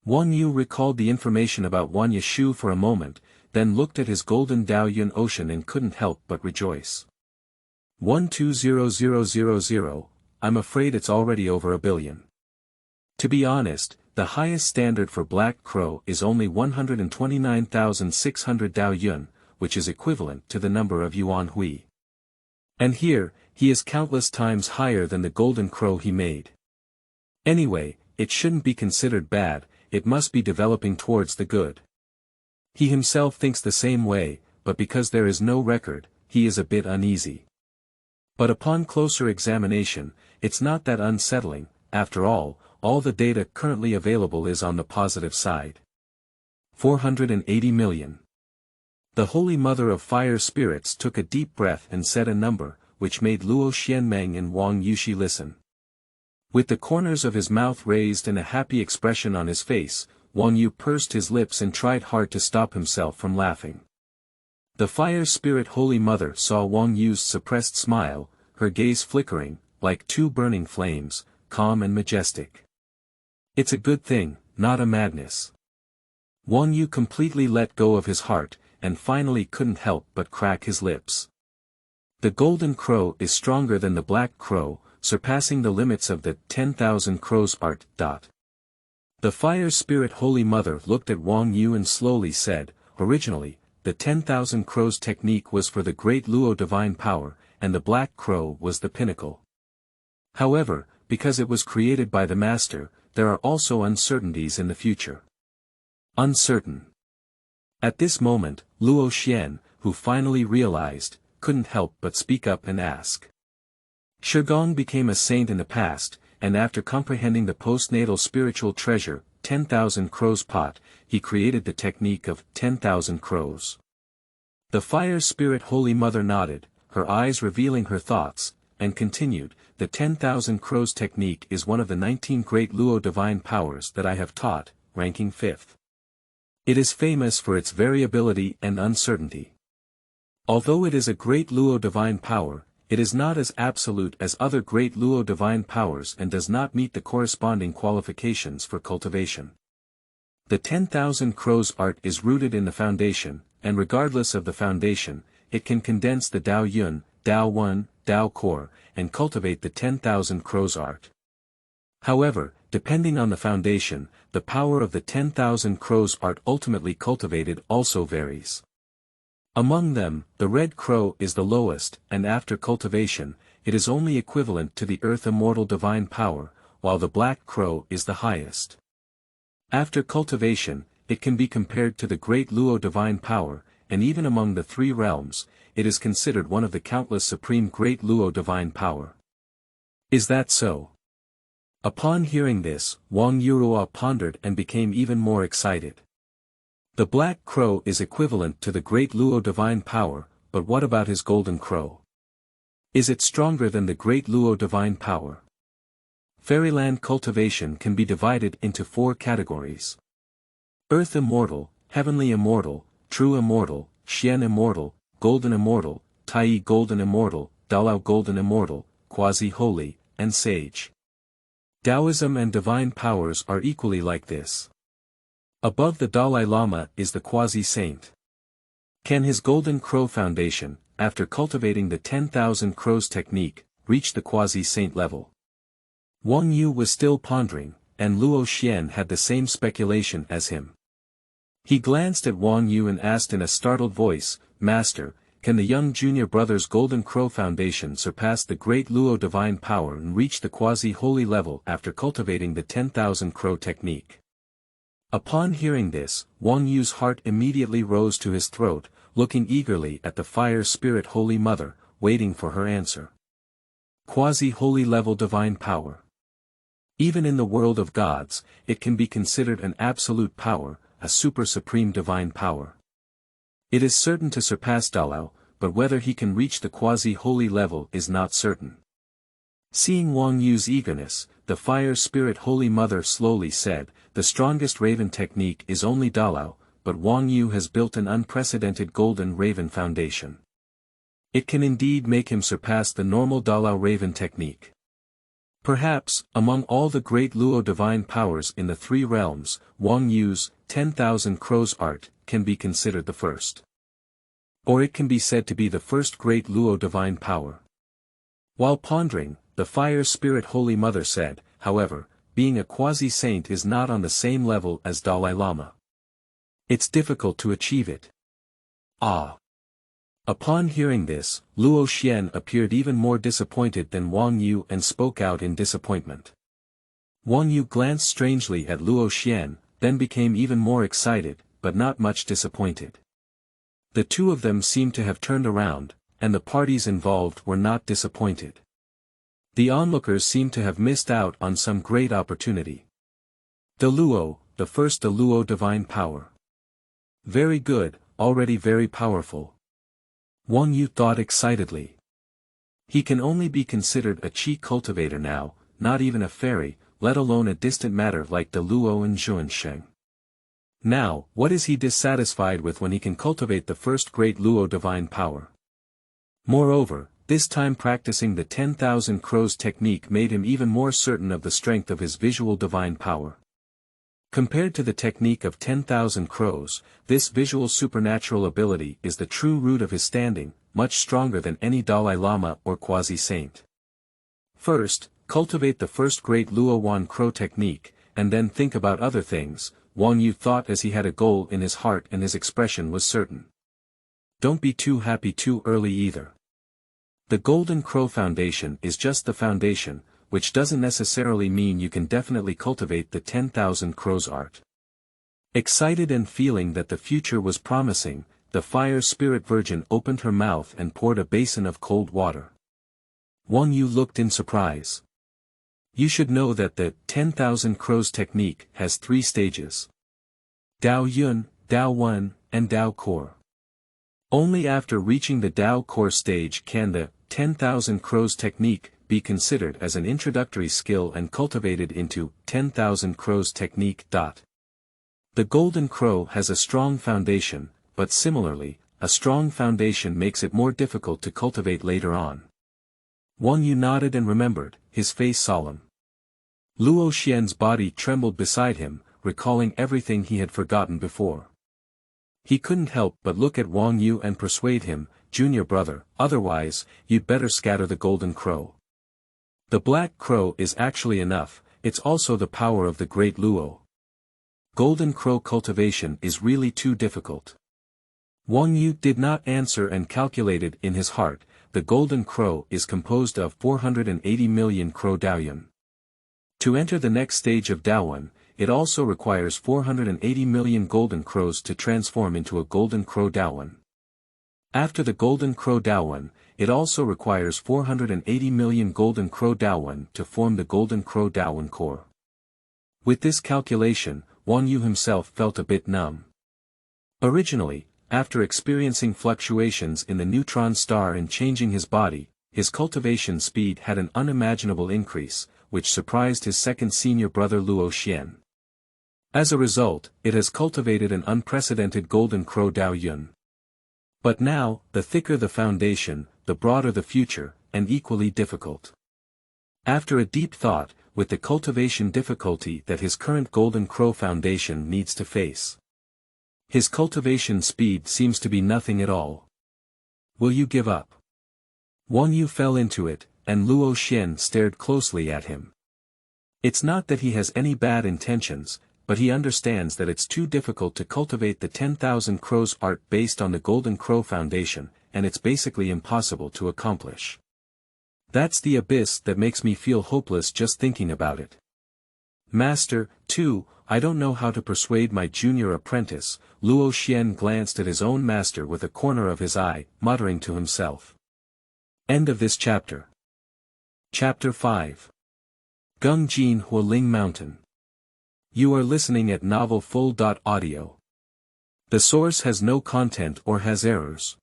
Wang Yu recalled the information about Wan Yishu for a moment, then looked at his golden Dao Yun ocean and couldn't help but rejoice. 120000, I'm afraid it's already over a billion. To be honest, the highest standard for Black Crow is only 129,600 Dao Yun, which is equivalent to the number of Yuan Hui. And here, he is countless times higher than the golden crow he made. Anyway, it shouldn't be considered bad, it must be developing towards the good. He himself thinks the same way, but because there is no record, he is a bit uneasy. But upon closer examination, it's not that unsettling. After all the data currently available is on the positive side. 480 million. The Holy Mother of Fire Spirits took a deep breath and said a number, which made Luo Xianmeng and Wang Yushi listen. With the corners of his mouth raised and a happy expression on his face, Wang Yu pursed his lips and tried hard to stop himself from laughing. The Fire Spirit Holy Mother saw Wang Yu's suppressed smile, her gaze flickering, like two burning flames, calm and majestic. It's a good thing, not a madness. Wang Yu completely let go of his heart, and finally couldn't help but crack his lips. The golden crow is stronger than the black crow, surpassing the limits of the 10,000 crows art. The fire spirit Holy Mother looked at Wang Yu and slowly said, originally, the 10,000 crows technique was for the great Luo divine power, and the black crow was the pinnacle. However, because it was created by the master, there are also uncertainties in the future. Uncertain. At this moment, Luo Xian, who finally realized, couldn't help but speak up and ask. Shigong became a saint in the past, and after comprehending the postnatal spiritual treasure, 10,000 crows pot, he created the technique of 10,000 crows. The fire spirit Holy Mother nodded, her eyes revealing her thoughts, and continued, the 10,000 crows technique is one of the 19 great Luo divine powers that I have taught, ranking 5th. It is famous for its variability and uncertainty. Although it is a great Luo divine power, it is not as absolute as other great Luo divine powers and does not meet the corresponding qualifications for cultivation. The 10,000 crows art is rooted in the foundation, and regardless of the foundation, it can condense the Dao Yun, Dao One, Dao Core, and cultivate the 10,000 crows art. However, depending on the foundation, the power of the 10,000 crows art ultimately cultivated also varies. Among them, the red crow is the lowest, and after cultivation, it is only equivalent to the earth immortal divine power, while the black crow is the highest. After cultivation, it can be compared to the great Luo divine power, and even among the 3 realms, it is considered one of the countless supreme great Luo divine power. Is that so? Upon hearing this, Wang Yurua pondered and became even more excited. The black crow is equivalent to the great Luo divine power, but what about his golden crow? Is it stronger than the great Luo divine power? Fairyland cultivation can be divided into 4 categories. Earth immortal, heavenly immortal, true immortal, Xian immortal, golden immortal, Tai golden immortal, Dalao golden immortal, quasi-holy, and sage. Taoism and divine powers are equally like this. Above the Dalai Lama is the quasi-saint. Can his golden crow foundation, after cultivating the 10,000 crows technique, reach the quasi-saint level? Wang Yu was still pondering, and Luo Xian had the same speculation as him. He glanced at Wang Yu and asked in a startled voice, Master, can the young junior brother's golden crow foundation surpass the great Luo divine power and reach the quasi-holy level after cultivating the 10,000 crow technique? Upon hearing this, Wang Yu's heart immediately rose to his throat, looking eagerly at the fire spirit Holy Mother, waiting for her answer. Quasi-holy level divine power. Even in the world of gods, it can be considered an absolute power, a super-supreme divine power. It is certain to surpass Dalao, but whether he can reach the quasi-holy level is not certain. Seeing Wang Yu's eagerness, the fire spirit Holy Mother slowly said, the strongest raven technique is only Dalao, but Wang Yu has built an unprecedented golden raven foundation. It can indeed make him surpass the normal Dalao raven technique. Perhaps, among all the great Luo divine powers in the 3 realms, Wang Yu's 10,000 crows art can be considered the first. Or it can be said to be the first great Luo divine power. While pondering, the fire spirit Holy Mother said, however, being a quasi-saint is not on the same level as Dalai Lama. It's difficult to achieve it. Ah! Upon hearing this, Luo Xian appeared even more disappointed than Wang Yu and spoke out in disappointment. Wang Yu glanced strangely at Luo Xian, then became even more excited, but not much disappointed. The 2 of them seemed to have turned around, and the parties involved were not disappointed. The onlookers seemed to have missed out on some great opportunity. The Luo, the first the Luo divine power. Very good, already very powerful. Wang Yu thought excitedly. He can only be considered a chi cultivator now, not even a fairy, let alone a distant matter like the Luo and Xuansheng. Now, what is he dissatisfied with when he can cultivate the first great Luo divine power? Moreover, this time practicing the 10,000 crows technique made him even more certain of the strength of his visual divine power. Compared to the technique of 10,000 crows, this visual supernatural ability is the true root of his standing, much stronger than any Dalai Lama or quasi-saint. First, cultivate the first great Luo Wan Crow technique, and then think about other things, Wang Yu thought as he had a goal in his heart and his expression was certain. Don't be too happy too early either. The Golden Crow Foundation is just the foundation, which doesn't necessarily mean you can definitely cultivate the 10,000 crows art. Excited and feeling that the future was promising, the fire spirit virgin opened her mouth and poured a basin of cold water. Wang Yu looked in surprise. You should know that the 10,000 crows technique has 3 stages. Dao Yun, Dao Wen, and Dao Core. Only after reaching the Dao Core stage can the 10,000 crows technique be considered as an introductory skill and cultivated into 10,000 crows technique. The Golden Crow has a strong foundation, but similarly, a strong foundation makes it more difficult to cultivate later on. Wang Yu nodded and remembered, his face solemn. Luo Xian's body trembled beside him, recalling everything he had forgotten before. He couldn't help but look at Wang Yu and persuade him, junior brother, otherwise, you'd better scatter the Golden Crow. The Black Crow is actually enough, it's also the power of the Great Luo. Golden Crow cultivation is really too difficult. Wang Yu did not answer and calculated in his heart, the Golden Crow is composed of 480 million Crow Daoyuan. To enter the next stage of Daoyuan, it also requires 480 million Golden Crows to transform into a Golden Crow Daoyuan. After the Golden Crow Daoyuan, it also requires 480 million Golden Crow Daoyuan to form the Golden Crow Daoyuan core. With this calculation, Wang Yu himself felt a bit numb. Originally, after experiencing fluctuations in the neutron star and changing his body, his cultivation speed had an unimaginable increase, which surprised his second senior brother Luo Xian. As a result, it has cultivated an unprecedented Golden Crow Daoyuan. But now, the thicker the foundation, the broader the future, and equally difficult. After a deep thought, with the cultivation difficulty that his current Golden Crow Foundation needs to face, his cultivation speed seems to be nothing at all. Will you give up? Wang Yu fell into it, and Luo Xian stared closely at him. It's not that he has any bad intentions, but he understands that it's too difficult to cultivate the 10,000 crows art based on the Golden Crow Foundation, and it's basically impossible to accomplish. That's the abyss that makes me feel hopeless just thinking about it. Master, too, I don't know how to persuade my junior apprentice. Luo Xian glanced at his own master with a corner of his eye, muttering to himself. End of this chapter. Chapter 5. Geng Jin Hua Ling Mountain. You are listening at novelfull.audio. The source has no content or has errors.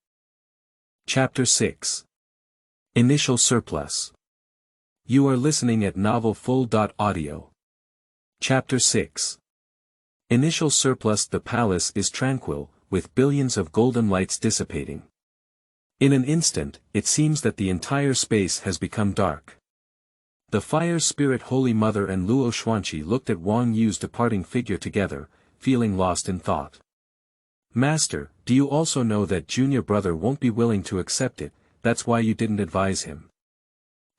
Chapter 6. Initial surplus. You are listening at novelfull.audio. Chapter 6. Initial surplus. The palace is tranquil, with billions of golden lights dissipating. In an instant, it seems that the entire space has become dark. The Fire Spirit Holy Mother and Luo Xuanqi looked at Wang Yu's departing figure together, feeling lost in thought. Master, do you also know that junior brother won't be willing to accept it, that's why you didn't advise him?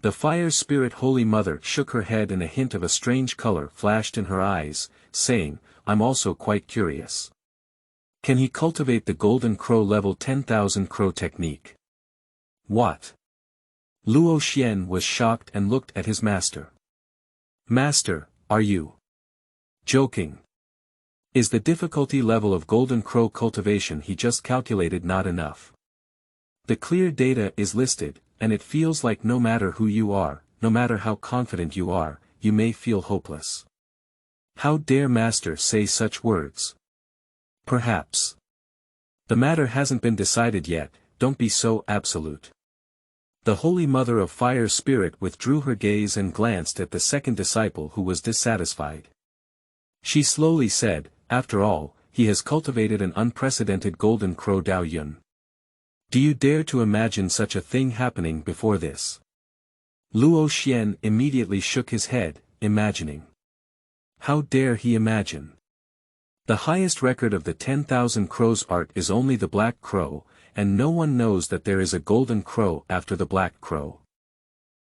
The Fire Spirit Holy Mother shook her head and a hint of a strange color flashed in her eyes, saying, I'm also quite curious. Can he cultivate the Golden Crow level 10,000 crow technique? What? Luo Xian was shocked and looked at his master. Master, are you joking? Is the difficulty level of Golden Crow cultivation he just calculated not enough? The clear data is listed, and it feels like no matter who you are, no matter how confident you are, you may feel hopeless. How dare Master say such words? Perhaps the matter hasn't been decided yet, don't be so absolute. The Holy Mother of Fire Spirit withdrew her gaze and glanced at the second disciple who was dissatisfied. She slowly said, after all, he has cultivated an unprecedented Golden Crow Daoyuan. Do you dare to imagine such a thing happening before this? Luo Xian immediately shook his head, imagining. How dare he imagine? The highest record of the 10,000 crows art is only the black crow, and no one knows that there is a golden crow after the black crow.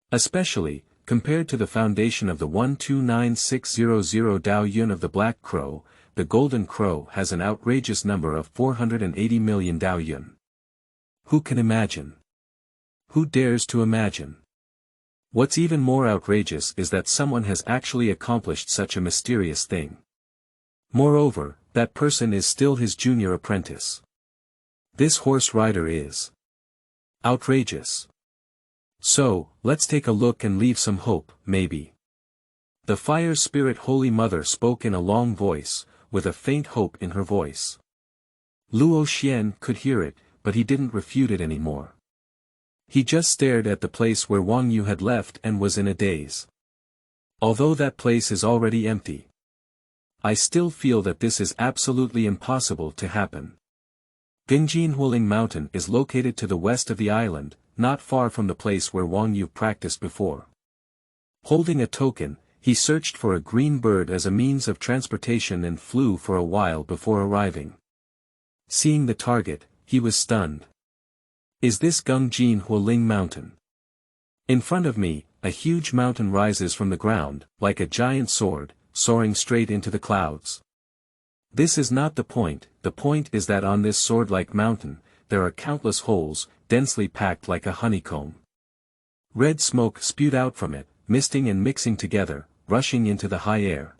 Especially, compared to the foundation of the 129600 Dao Yun of the black crow, the golden crow has an outrageous number of 480 million Dao Yun. Who can imagine? Who dares to imagine? What's even more outrageous is that someone has actually accomplished such a mysterious thing. Moreover, that person is still his junior apprentice. This horse rider is outrageous. So, let's take a look and leave some hope, maybe. The fire spirit Holy Mother spoke in a long voice, with a faint hope in her voice. Luo Xian could hear it, but he didn't refute it anymore. He just stared at the place where Wang Yu had left and was in a daze. Although that place is already empty, I still feel that this is absolutely impossible to happen. Gengjin Hualing Mountain is located to the west of the island, not far from the place where Wang Yu practiced before. Holding a token, he searched for a green bird as a means of transportation and flew for a while before arriving. Seeing the target, he was stunned. Is this Gengjin Hualing Mountain? In front of me, a huge mountain rises from the ground, like a giant sword, soaring straight into the clouds. This is not the point is that on this sword-like mountain, there are countless holes, densely packed like a honeycomb. Red smoke spewed out from it, misting and mixing together, rushing into the high air.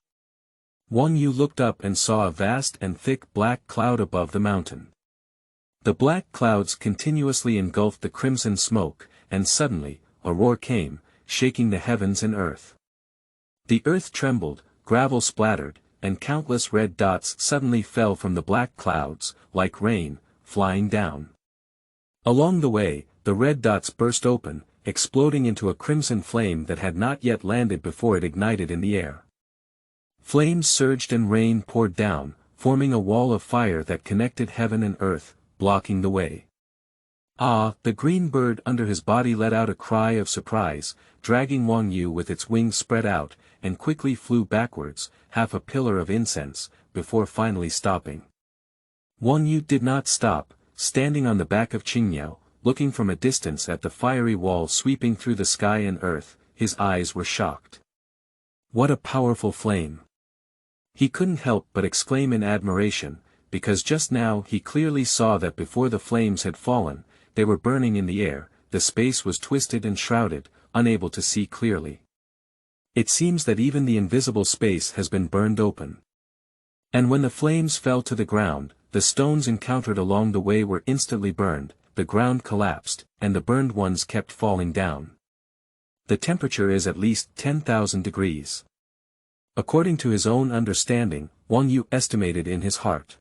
Wang Yu looked up and saw a vast and thick black cloud above the mountain. The black clouds continuously engulfed the crimson smoke, and suddenly, a roar came, shaking the heavens and earth. The earth trembled, gravel splattered, and countless red dots suddenly fell from the black clouds, like rain, flying down. Along the way, the red dots burst open, exploding into a crimson flame that had not yet landed before it ignited in the air. Flames surged and rain poured down, forming a wall of fire that connected heaven and earth, blocking the way. Ah! The green bird under his body let out a cry of surprise, dragging Wang Yu with its wings spread out, and quickly flew backwards, half a pillar of incense, before finally stopping. Wang Yu did not stop, standing on the back of Qingyao, looking from a distance at the fiery wall sweeping through the sky and earth, his eyes were shocked. What a powerful flame! He couldn't help but exclaim in admiration, because just now he clearly saw that before the flames had fallen, they were burning in the air, the space was twisted and shrouded, unable to see clearly. It seems that even the invisible space has been burned open. And when the flames fell to the ground, the stones encountered along the way were instantly burned, the ground collapsed, and the burned ones kept falling down. The temperature is at least 10,000 degrees. According to his own understanding, Wang Yu estimated in his heart.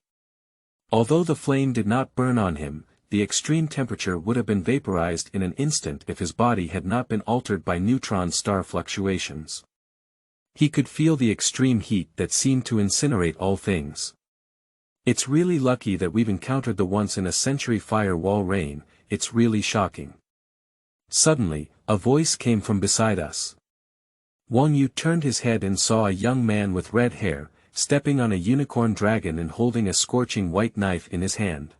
Although the flame did not burn on him, the extreme temperature would have been vaporized in an instant if his body had not been altered by neutron star fluctuations. He could feel the extreme heat that seemed to incinerate all things. It's really lucky that we've encountered the once-in-a-century firewall rain, it's really shocking. Suddenly, a voice came from beside us. Wang Yu turned his head and saw a young man with red hair, stepping on a unicorn dragon and holding a scorching white knife in his hand.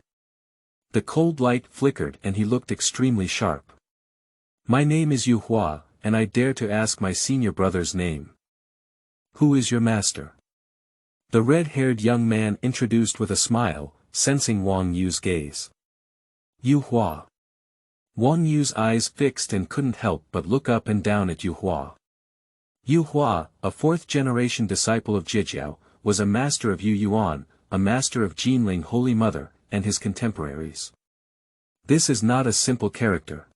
The cold light flickered and he looked extremely sharp. My name is Yu Hua, and I dare to ask my senior brother's name. Who is your master? The red-haired young man introduced with a smile, sensing Wang Yu's gaze. Yu Hua. Wang Yu's eyes fixed and couldn't help but look up and down at Yu Hua. Yu Hua, a fourth-generation disciple of Jijiao, was a master of Yu Yuan, a master of Jinling Holy Mother, and his contemporaries. This is not a simple character.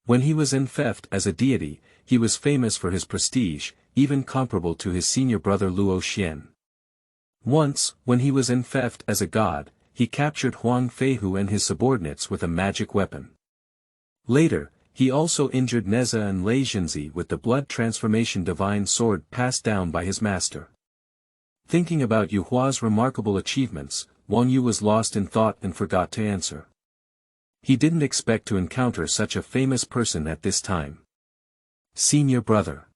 When he was enfeoffed as a deity, he was famous for his prestige, even comparable to his senior brother Luo Xian. Once, when he was enfeoffed as a god, he captured Huang Feihu and his subordinates with a magic weapon. Later, he also injured Neza and Lei Jinzi with the blood transformation divine sword passed down by his master. Thinking about Yu Hua's remarkable achievements, Wang Yu was lost in thought and forgot to answer. He didn't expect to encounter such a famous person at this time. Senior brother.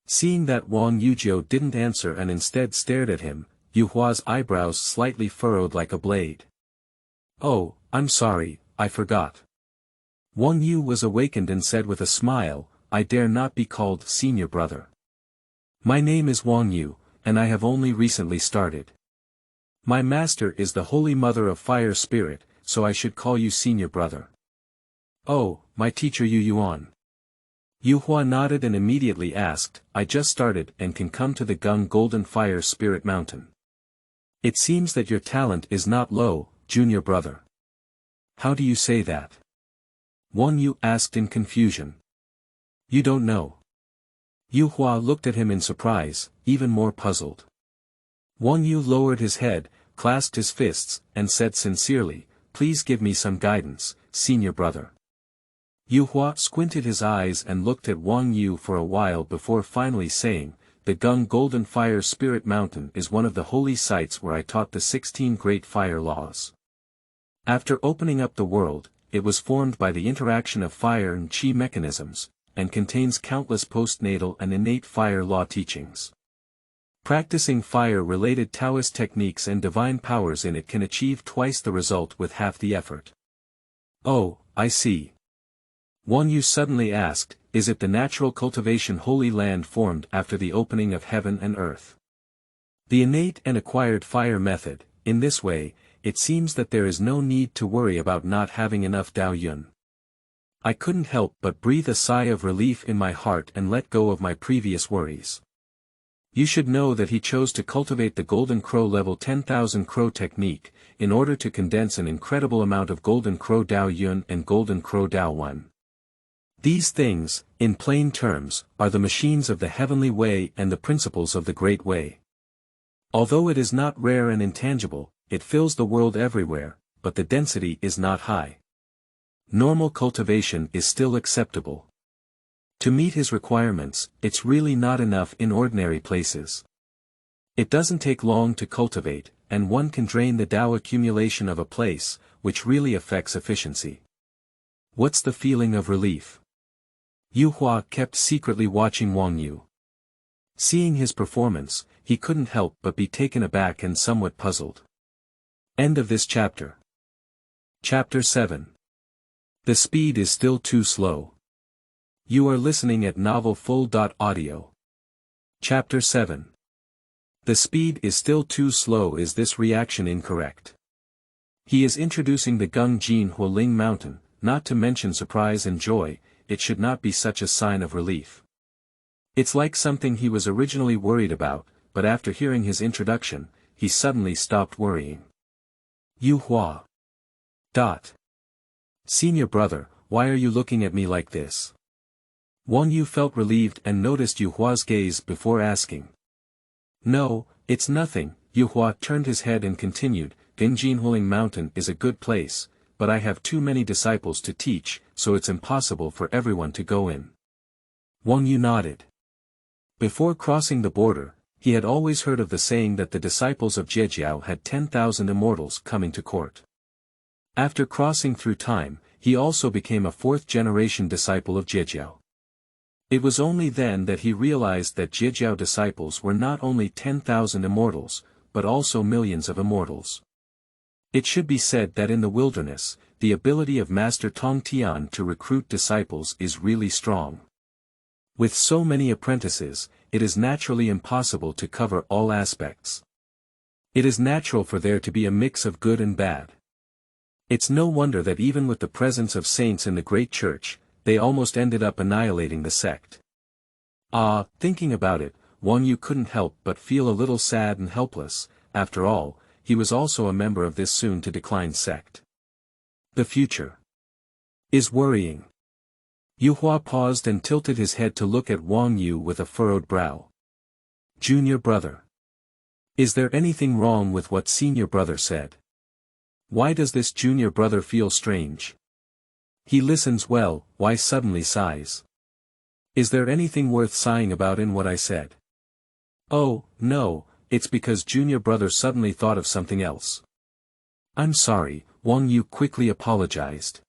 Seeing that Wang Yuzhou didn't answer and instead stared at him, Yu Hua's eyebrows slightly furrowed like a blade. "Oh, I'm sorry, I forgot." Wang Yu was awakened and said with a smile, "I dare not be called senior brother. My name is Wang Yu, and I have only recently started. My master is the Holy Mother of Fire Spirit, so I should call you senior brother." "Oh, my teacher Yu Yuan." Yu Hua nodded and immediately asked, "I just started and can come to the Geng Golden Fire Spirit Mountain. It seems that your talent is not low, junior brother." "How do you say that?" Wang Yu asked in confusion. "You don't know?" Yu Hua looked at him in surprise, even more puzzled. Wang Yu lowered his head, clasped his fists, and said sincerely, "Please give me some guidance, senior brother." Yu Hua squinted his eyes and looked at Wang Yu for a while before finally saying, "The Geng Golden Fire Spirit Mountain is one of the holy sites where I taught the 16 great fire laws. After opening up the world, it was formed by the interaction of fire and qi mechanisms, and contains countless postnatal and innate fire law teachings. Practicing fire-related Taoist techniques and divine powers in it can achieve twice the result with half the effort." "Oh, I see." Wang Yu suddenly asked, "Is it the natural cultivation holy land formed after the opening of heaven and earth?" "The innate and acquired fire method, in this way, it seems that there is no need to worry about not having enough Dao Yun." I couldn't help but breathe a sigh of relief in my heart and let go of my previous worries. You should know that he chose to cultivate the Golden Crow level 10,000 Crow technique, in order to condense an incredible amount of Golden Crow Dao Yun and Golden Crow Dao Wan. These things, in plain terms, are the machines of the heavenly way and the principles of the great way. Although it is not rare and intangible, it fills the world everywhere, but the density is not high. Normal cultivation is still acceptable. To meet his requirements, it's really not enough in ordinary places. It doesn't take long to cultivate, and one can drain the Dao accumulation of a place, which really affects efficiency. What's the feeling of relief?" Yu Hua kept secretly watching Wang Yu. Seeing his performance, he couldn't help but be taken aback and somewhat puzzled. End of this chapter. Chapter 7. The speed is still too slow. You are listening at novelfull.audio. Chapter 7. The speed is still too slow. Is this reaction incorrect? He is introducing the Geng Jin Hualing Mountain, not to mention surprise and joy. It should not be such a sign of relief. It's like something he was originally worried about, but after hearing his introduction, he suddenly stopped worrying. Yu Hua. Senior brother, why are you looking at me like this? Wang Yu felt relieved and noticed Yu Hua's gaze before asking. No, it's nothing. Yu Hua turned his head and continued, Genjinhuling Mountain is a good place, but I have too many disciples to teach, so it's impossible for everyone to go in. Wang Yu nodded. Before crossing the border, he had always heard of the saying that the disciples of Jiejiao had 10,000 immortals coming to court. After crossing through time, he also became a fourth-generation disciple of Jiejiao. It was only then that he realized that Jiejiao disciples were not only 10,000 immortals, but also millions of immortals. It should be said that in the wilderness, the ability of Master Tong Tian to recruit disciples is really strong. With so many apprentices, it is naturally impossible to cover all aspects. It is natural for there to be a mix of good and bad. It's no wonder that even with the presence of saints in the great church, they almost ended up annihilating the sect. Thinking about it, Wang Yu couldn't help but feel a little sad and helpless. After all, he was also a member of this soon-to-decline sect. The future is worrying. Yu Hua paused and tilted his head to look at Wang Yu with a furrowed brow. Junior brother. Is there anything wrong with what senior brother said? Why does this junior brother feel strange? He listens well, why suddenly sighs? Is there anything worth sighing about in what I said? Oh, no, it's because junior brother suddenly thought of something else. I'm sorry, Wang Yu quickly apologized.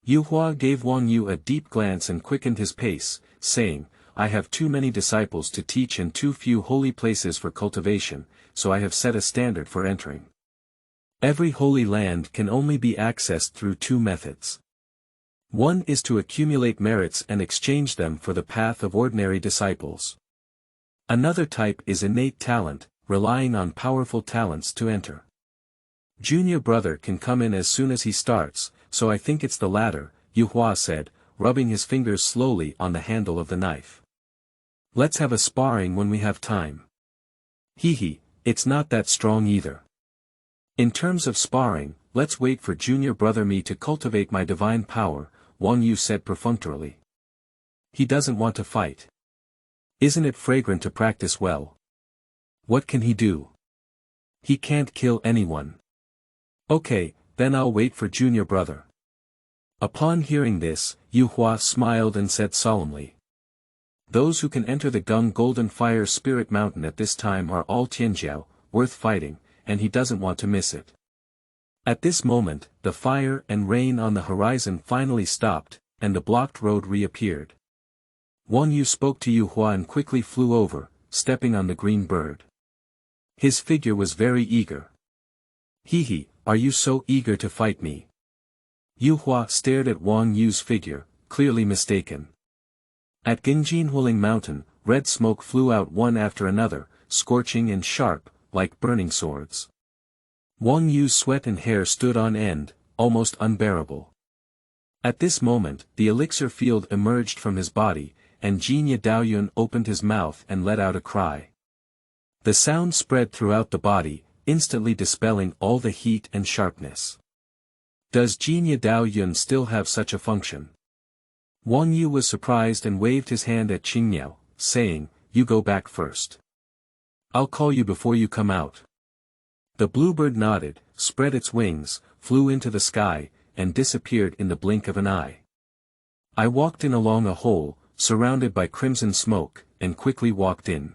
Yu Hua gave Wang Yu a deep glance and quickened his pace, saying, I have too many disciples to teach and too few holy places for cultivation, so I have set a standard for entering. Every holy land can only be accessed through two methods. One is to accumulate merits and exchange them for the path of ordinary disciples. Another type is innate talent, relying on powerful talents to enter. Junior brother can come in as soon as he starts, so I think it's the latter, Yuhua said, rubbing his fingers slowly on the handle of the knife. Let's have a sparring when we have time. Hehe, it's not that strong either. In terms of sparring, let's wait for junior brother me to cultivate my divine power, Wang Yu said perfunctorily. He doesn't want to fight. Isn't it fragrant to practice well? What can he do? He can't kill anyone. Okay, then I'll wait for junior brother. Upon hearing this, Yuhua smiled and said solemnly. Those who can enter the Geng Golden Fire Spirit Mountain at this time are all Tianjiao, worth fighting, and he doesn't want to miss it. At this moment, the fire and rain on the horizon finally stopped, and the blocked road reappeared. Wang Yu spoke to Yuhua and quickly flew over, stepping on the green bird. His figure was very eager. Hehe, are you so eager to fight me? Yuhua stared at Wang Yu's figure, clearly mistaken. At Gengjinhuling Mountain, red smoke flew out one after another, scorching and sharp, like burning swords. Wang Yu's sweat and hair stood on end, almost unbearable. At this moment, the elixir field emerged from his body, and Jinya Daoyun opened his mouth and let out a cry. The sound spread throughout the body, instantly dispelling all the heat and sharpness. Does Jinya Daoyun still have such a function? Wang Yu was surprised and waved his hand at Qingniao, saying, You go back first. I'll call you before you come out. The bluebird nodded, spread its wings, flew into the sky, and disappeared in the blink of an eye. I walked in along a hole, surrounded by crimson smoke, and quickly walked in.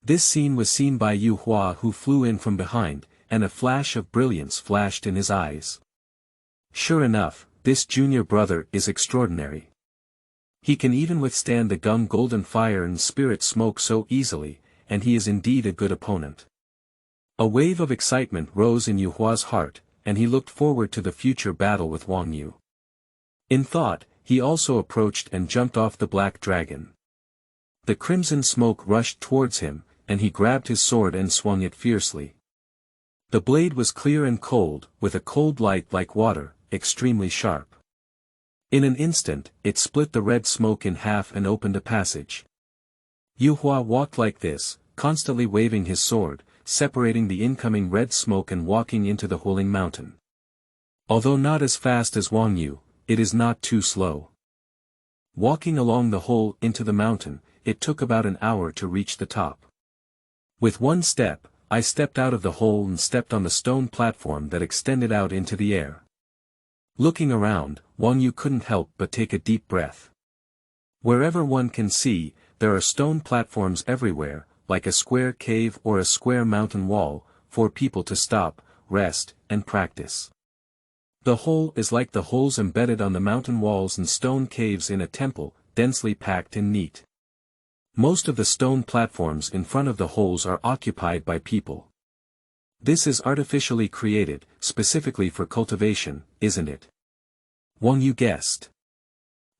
This scene was seen by Yuhua, who flew in from behind, and a flash of brilliance flashed in his eyes. Sure enough, this junior brother is extraordinary. He can even withstand the Geng Golden Fire and Spirit Smoke so easily, and he is indeed a good opponent. A wave of excitement rose in Yuhua's heart, and he looked forward to the future battle with Wang Yu. In thought, he also approached and jumped off the black dragon. The crimson smoke rushed towards him, and he grabbed his sword and swung it fiercely. The blade was clear and cold, with a cold light like water, extremely sharp. In an instant, it split the red smoke in half and opened a passage. Yuhua walked like this, constantly waving his sword, separating the incoming red smoke and walking into the Huling Mountain. Although not as fast as Wang Yu, it is not too slow. Walking along the hole into the mountain, it took about an hour to reach the top. With one step, I stepped out of the hole and stepped on the stone platform that extended out into the air. Looking around, Wang Yu couldn't help but take a deep breath. Wherever one can see, there are stone platforms everywhere, like a square cave or a square mountain wall, for people to stop, rest, and practice. The hole is like the holes embedded on the mountain walls and stone caves in a temple, densely packed and neat. Most of the stone platforms in front of the holes are occupied by people. This is artificially created, specifically for cultivation, isn't it? Wang Yu guessed.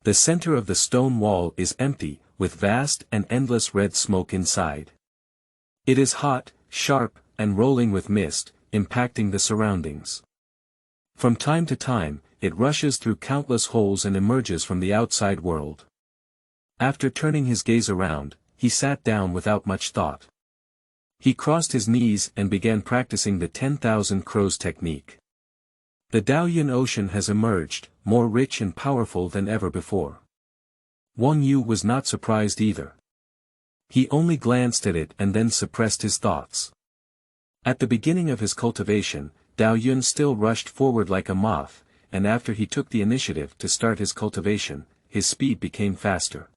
The center of the stone wall is empty, with vast and endless red smoke inside. It is hot, sharp, and rolling with mist, impacting the surroundings. From time to time, it rushes through countless holes and emerges from the outside world. After turning his gaze around, he sat down without much thought. He crossed his knees and began practicing the 10,000 crows technique. The Daoyun Ocean has emerged, more rich and powerful than ever before. Wang Yu was not surprised either. He only glanced at it and then suppressed his thoughts. At the beginning of his cultivation, Daoyun still rushed forward like a moth, and after he took the initiative to start his cultivation, his speed became faster.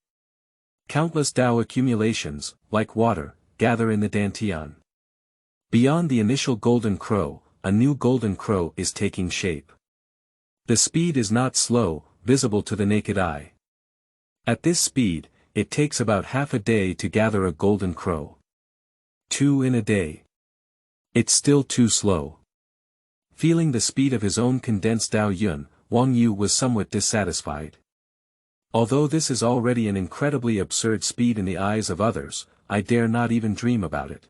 Countless Dao accumulations, like water, gather in the Dantian. Beyond the initial golden crow, a new golden crow is taking shape. The speed is not slow, visible to the naked eye. At this speed, it takes about half a day to gather a golden crow. 2 in a day. It's still too slow. Feeling the speed of his own condensed Dao Yun, Wang Yu was somewhat dissatisfied. Although this is already an incredibly absurd speed in the eyes of others, I dare not even dream about it.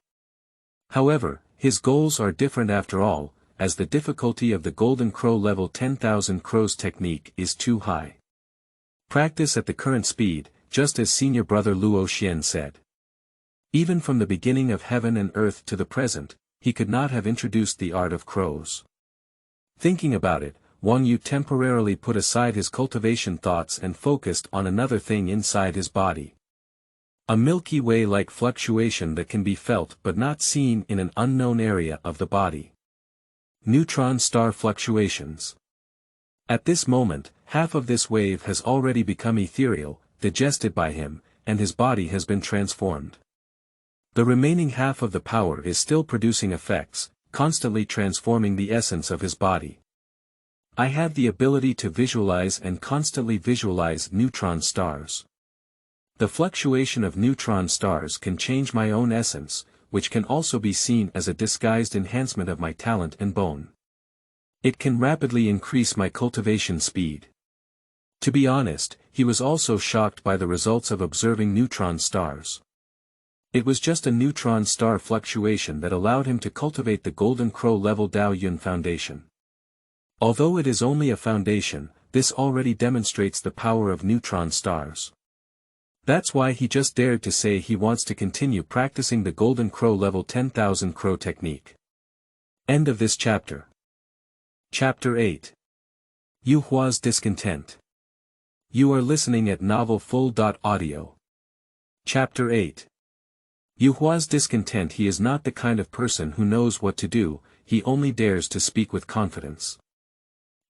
However, his goals are different after all, as the difficulty of the Golden Crow level 10,000 crows technique is too high. Practice at the current speed, just as senior brother Luo Xian said. Even from the beginning of heaven and earth to the present, he could not have introduced the art of crows. Thinking about it, Wang Yu temporarily put aside his cultivation thoughts and focused on another thing inside his body. A Milky Way-like fluctuation that can be felt but not seen in an unknown area of the body. Neutron star fluctuations. At this moment, half of this wave has already become ethereal, digested by him, and his body has been transformed. The remaining half of the power is still producing effects, constantly transforming the essence of his body. I have the ability to visualize and constantly visualize neutron stars. The fluctuation of neutron stars can change my own essence, which can also be seen as a disguised enhancement of my talent and bone. It can rapidly increase my cultivation speed. To be honest, he was also shocked by the results of observing neutron stars. It was just a neutron star fluctuation that allowed him to cultivate the Golden Crow level Dao Yun foundation. Although it is only a foundation, this already demonstrates the power of neutron stars. That's why he just dared to say he wants to continue practicing the Golden Crow level 10,000 crow technique. End of this chapter. Chapter 8. Yu Hua's Discontent. You are listening at novelfull.audio. Chapter 8. Yu Hua's discontent. He is not the kind of person who knows what to do, he only dares to speak with confidence.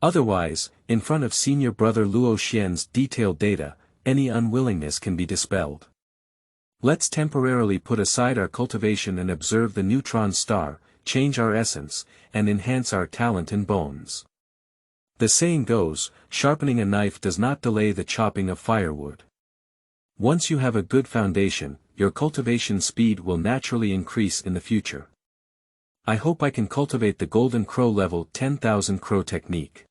Otherwise, in front of senior brother Luo Xian's detailed data, any unwillingness can be dispelled. Let's temporarily put aside our cultivation and observe the neutron star, change our essence, and enhance our talent and bones. The saying goes, sharpening a knife does not delay the chopping of firewood. Once you have a good foundation, your cultivation speed will naturally increase in the future. I hope I can cultivate the Golden Crow level 10,000 crow technique.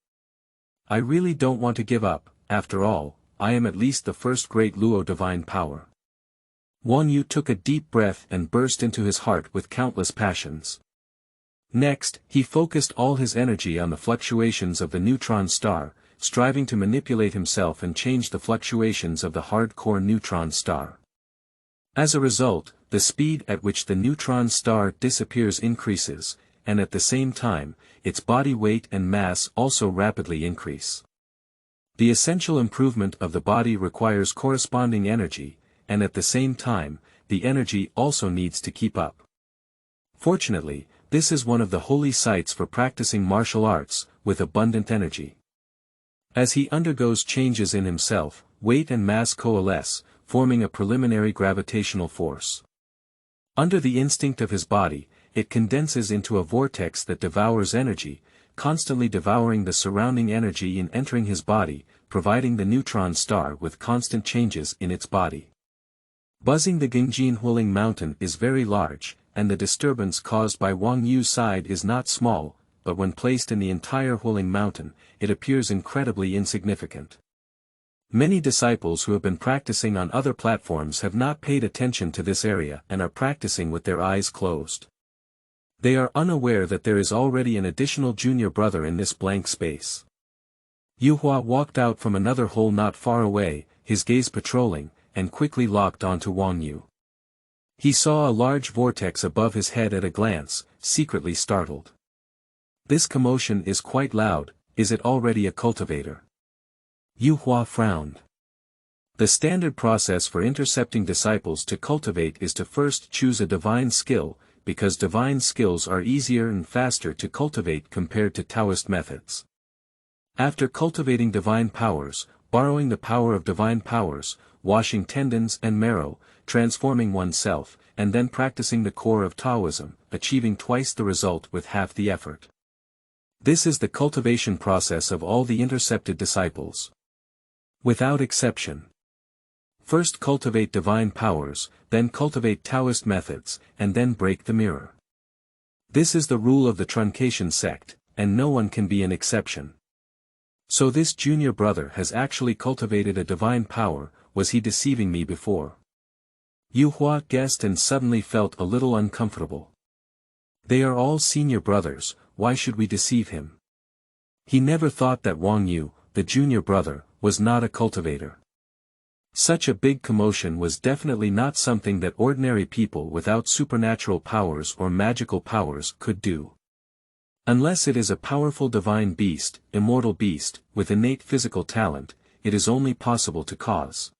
I really don't want to give up, after all, I am at least the first great Luo divine power. Wang Yu took a deep breath and burst into his heart with countless passions. Next, he focused all his energy on the fluctuations of the neutron star, striving to manipulate himself and change the fluctuations of the hardcore neutron star. As a result, the speed at which the neutron star disappears increases, and at the same time, its body weight and mass also rapidly increase. The essential improvement of the body requires corresponding energy, and at the same time, the energy also needs to keep up. Fortunately, this is one of the holy sites for practicing martial arts, with abundant energy. As he undergoes changes in himself, weight and mass coalesce, forming a preliminary gravitational force. Under the instinct of his body, it condenses into a vortex that devours energy, constantly devouring the surrounding energy in entering his body, providing the neutron star with constant changes in its body. Buzzing the Gengjinhuling mountain is very large, and the disturbance caused by Wang Yu's side is not small, but when placed in the entire Huling mountain, it appears incredibly insignificant. Many disciples who have been practicing on other platforms have not paid attention to this area and are practicing with their eyes closed. They are unaware that there is already an additional junior brother in this blank space. Yu Hua walked out from another hole not far away, his gaze patrolling, and quickly locked onto Wang Yu. He saw a large vortex above his head at a glance, secretly startled. This commotion is quite loud, is it already a cultivator? Yu Hua frowned. The standard process for intercepting disciples to cultivate is to first choose a divine skill, because divine skills are easier and faster to cultivate compared to Taoist methods. After cultivating divine powers, borrowing the power of divine powers, washing tendons and marrow, transforming oneself, and then practicing the core of Taoism, achieving twice the result with half the effort. This is the cultivation process of all the intercepted disciples. Without exception. First cultivate divine powers, then cultivate Taoist methods, and then break the mirror. This is the rule of the truncation sect, and no one can be an exception. So this junior brother has actually cultivated a divine power, was he deceiving me before? Yuhua guessed and suddenly felt a little uncomfortable. They are all senior brothers, why should we deceive him? He never thought that Wang Yu, the junior brother, was not a cultivator. Such a big commotion was definitely not something that ordinary people without supernatural powers or magical powers could do. Unless it is a powerful divine beast, immortal beast, with innate physical talent, it is only possible to cause.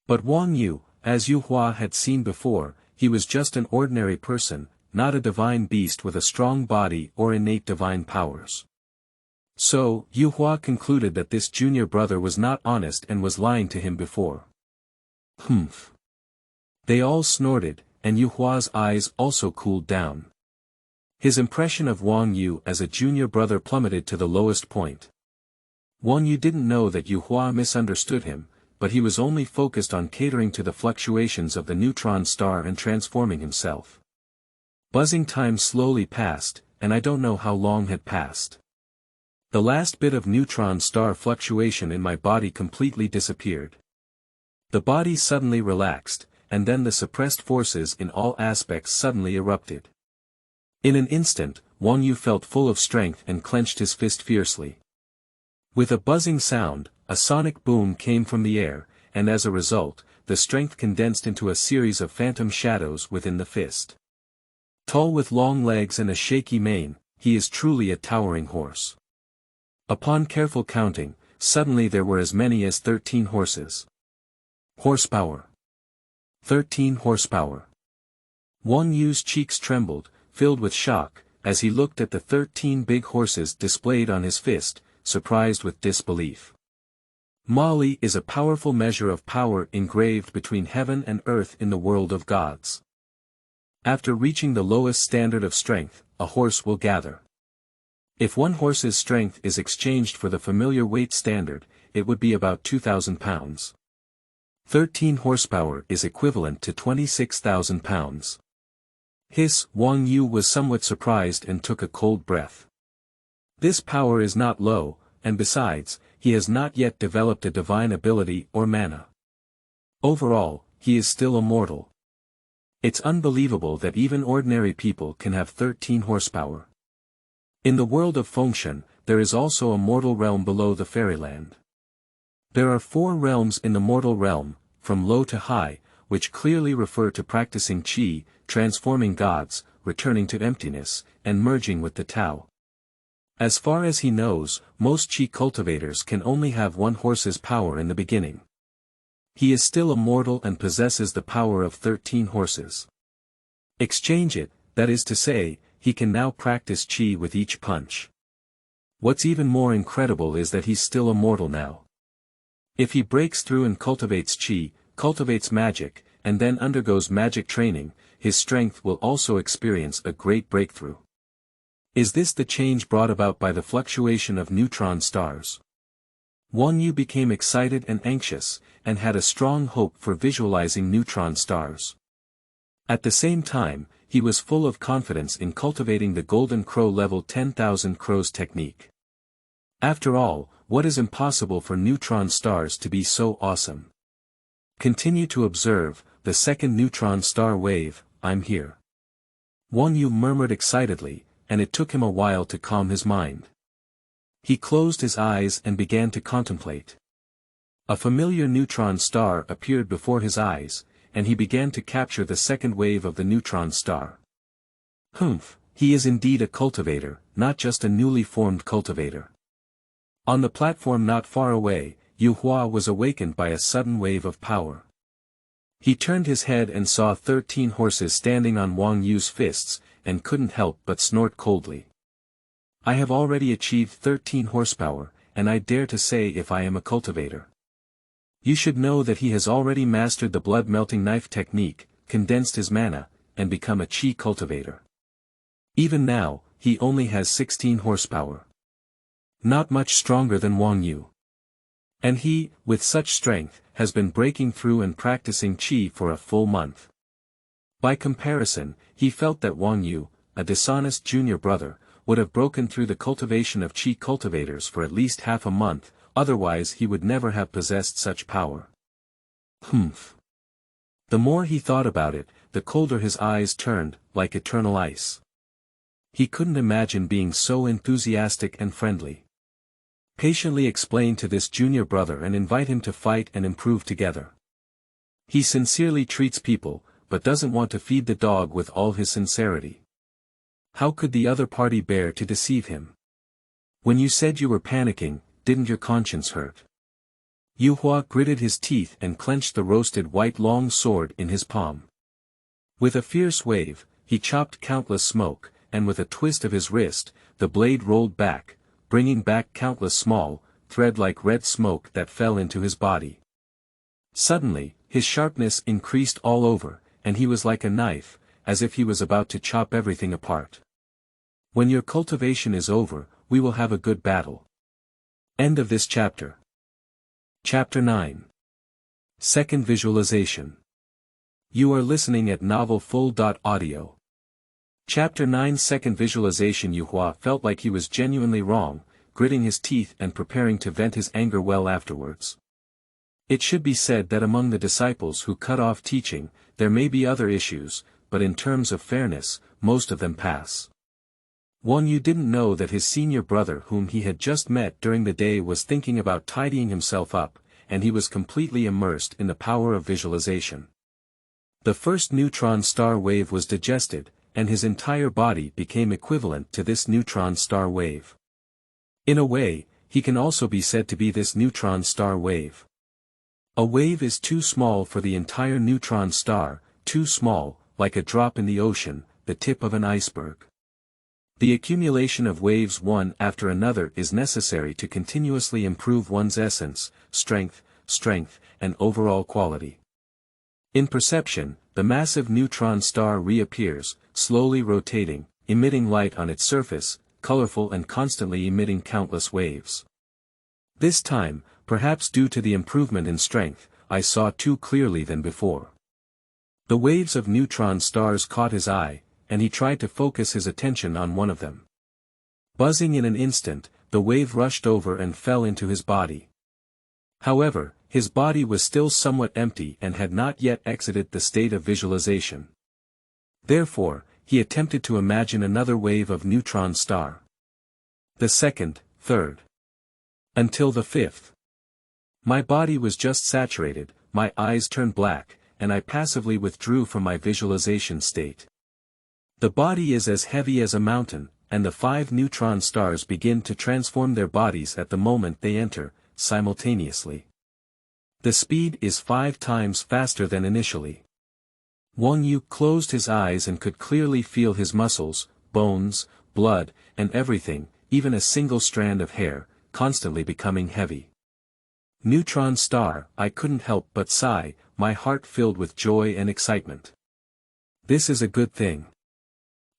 But Wang Yu, as Yu Hua had seen before, he was just an ordinary person, not a divine beast with a strong body or innate divine powers. So, Yu Hua concluded that this junior brother was not honest and was lying to him before. Humph. They all snorted, and Yu Hua's eyes also cooled down. His impression of Wang Yu as a junior brother plummeted to the lowest point. Wang Yu didn't know that Yu Hua misunderstood him, but he was only focused on catering to the fluctuations of the neutron star and transforming himself. Buzzing time slowly passed, and I don't know how long had passed. The last bit of neutron star fluctuation in my body completely disappeared. The body suddenly relaxed, and then the suppressed forces in all aspects suddenly erupted. In an instant, Wang Yu felt full of strength and clenched his fist fiercely. With a buzzing sound, a sonic boom came from the air, and as a result, the strength condensed into a series of phantom shadows within the fist. Tall with long legs and a shaky mane, he is truly a towering horse. Upon careful counting, suddenly there were as many as 13 horses. Horsepower. 13 horsepower. Wang Yu's cheeks trembled, filled with shock, as he looked at the 13 big horses displayed on his fist, surprised with disbelief. Mali is a powerful measure of power engraved between heaven and earth in the world of gods. After reaching the lowest standard of strength, a horse will gather. If one horse's strength is exchanged for the familiar weight standard, it would be about 2,000 pounds. 13 horsepower is equivalent to 26,000 pounds. Wang Yu was somewhat surprised and took a cold breath. This power is not low, and besides, he has not yet developed a divine ability or mana. Overall, he is still a mortal. It's unbelievable that even ordinary people can have 13 horsepower. In the world of Fengshen, there is also a mortal realm below the fairyland. There are 4 realms in the mortal realm, from low to high, which clearly refer to practicing qi, transforming gods, returning to emptiness, and merging with the Tao. As far as he knows, most qi cultivators can only have 1 horse's power in the beginning. He is still a mortal and possesses the power of 13 horses. Exchange it, that is to say, he can now practice qi with each punch. What's even more incredible is that he's still a mortal now. If he breaks through and cultivates qi, cultivates magic, and then undergoes magic training, his strength will also experience a great breakthrough. Is this the change brought about by the fluctuation of neutron stars? Wang Yu became excited and anxious, and had a strong hope for visualizing neutron stars. At the same time, he was full of confidence in cultivating the Golden Crow level 10,000 crows technique. After all, what is impossible for neutron stars to be so awesome? Continue to observe, the second neutron star wave, I'm here. Wang Yu murmured excitedly, and it took him a while to calm his mind. He closed his eyes and began to contemplate. A familiar neutron star appeared before his eyes, and he began to capture the second wave of the neutron star. Humph, he is indeed a cultivator, not just a newly formed cultivator. On the platform not far away, Yu Hua was awakened by a sudden wave of power. He turned his head and saw 13 horses standing on Wang Yu's fists, and couldn't help but snort coldly. I have already achieved 13 horsepower, and I dare to say if I am a cultivator. You should know that he has already mastered the blood-melting knife technique, condensed his mana, and become a qi cultivator. Even now, he only has 16 horsepower. Not much stronger than Wang Yu. And he, with such strength, has been breaking through and practicing qi for a full month. By comparison, he felt that Wang Yu, a dishonest junior brother, would have broken through the cultivation of qi cultivators for at least half a month, otherwise he would never have possessed such power. Humph. The more he thought about it, the colder his eyes turned, like eternal ice. He couldn't imagine being so enthusiastic and friendly. Patiently explain to this junior brother and invite him to fight and improve together. He sincerely treats people, but doesn't want to feed the dog with all his sincerity. How could the other party bear to deceive him? When you said you were panicking, didn't your conscience hurt? Yu Hua gritted his teeth and clenched the roasted white long sword in his palm. With a fierce wave, he chopped countless smoke, and with a twist of his wrist, the blade rolled back, bringing back countless small, thread-like red smoke that fell into his body. Suddenly, his sharpness increased all over, and he was like a knife, as if he was about to chop everything apart. When your cultivation is over, we will have a good battle. End of this chapter. Chapter 9. Second Visualization. You are listening at novelfull.audio. Chapter 9. Second Visualization. Yu Hua felt like he was genuinely wrong, gritting his teeth and preparing to vent his anger well afterwards. It should be said that among the disciples who cut off teaching, there may be other issues, but in terms of fairness, most of them pass. Wang Yu didn't know that his senior brother whom he had just met during the day was thinking about tidying himself up, and he was completely immersed in the power of visualization. The first neutron star wave was digested, and his entire body became equivalent to this neutron star wave. In a way, he can also be said to be this neutron star wave. A wave is too small for the entire neutron star, too small, like a drop in the ocean, the tip of an iceberg. The accumulation of waves one after another is necessary to continuously improve one's essence, strength, and overall quality. In perception, the massive neutron star reappears, slowly rotating, emitting light on its surface, colorful and constantly emitting countless waves. This time, perhaps due to the improvement in strength, I saw too clearly than before. The waves of neutron stars caught his eye, and he tried to focus his attention on one of them. Buzzing in an instant, the wave rushed over and fell into his body. However, his body was still somewhat empty and had not yet exited the state of visualization. Therefore, he attempted to imagine another wave of neutron star. The second, third. Until the fifth. My body was just saturated, my eyes turned black, and I passively withdrew from my visualization state. The body is as heavy as a mountain, and the 5 neutron stars begin to transform their bodies at the moment they enter, simultaneously. The speed is 5 times faster than initially. Wang Yu closed his eyes and could clearly feel his muscles, bones, blood, and everything, even a single strand of hair, constantly becoming heavy. Neutron star, I couldn't help but sigh, my heart filled with joy and excitement. This is a good thing.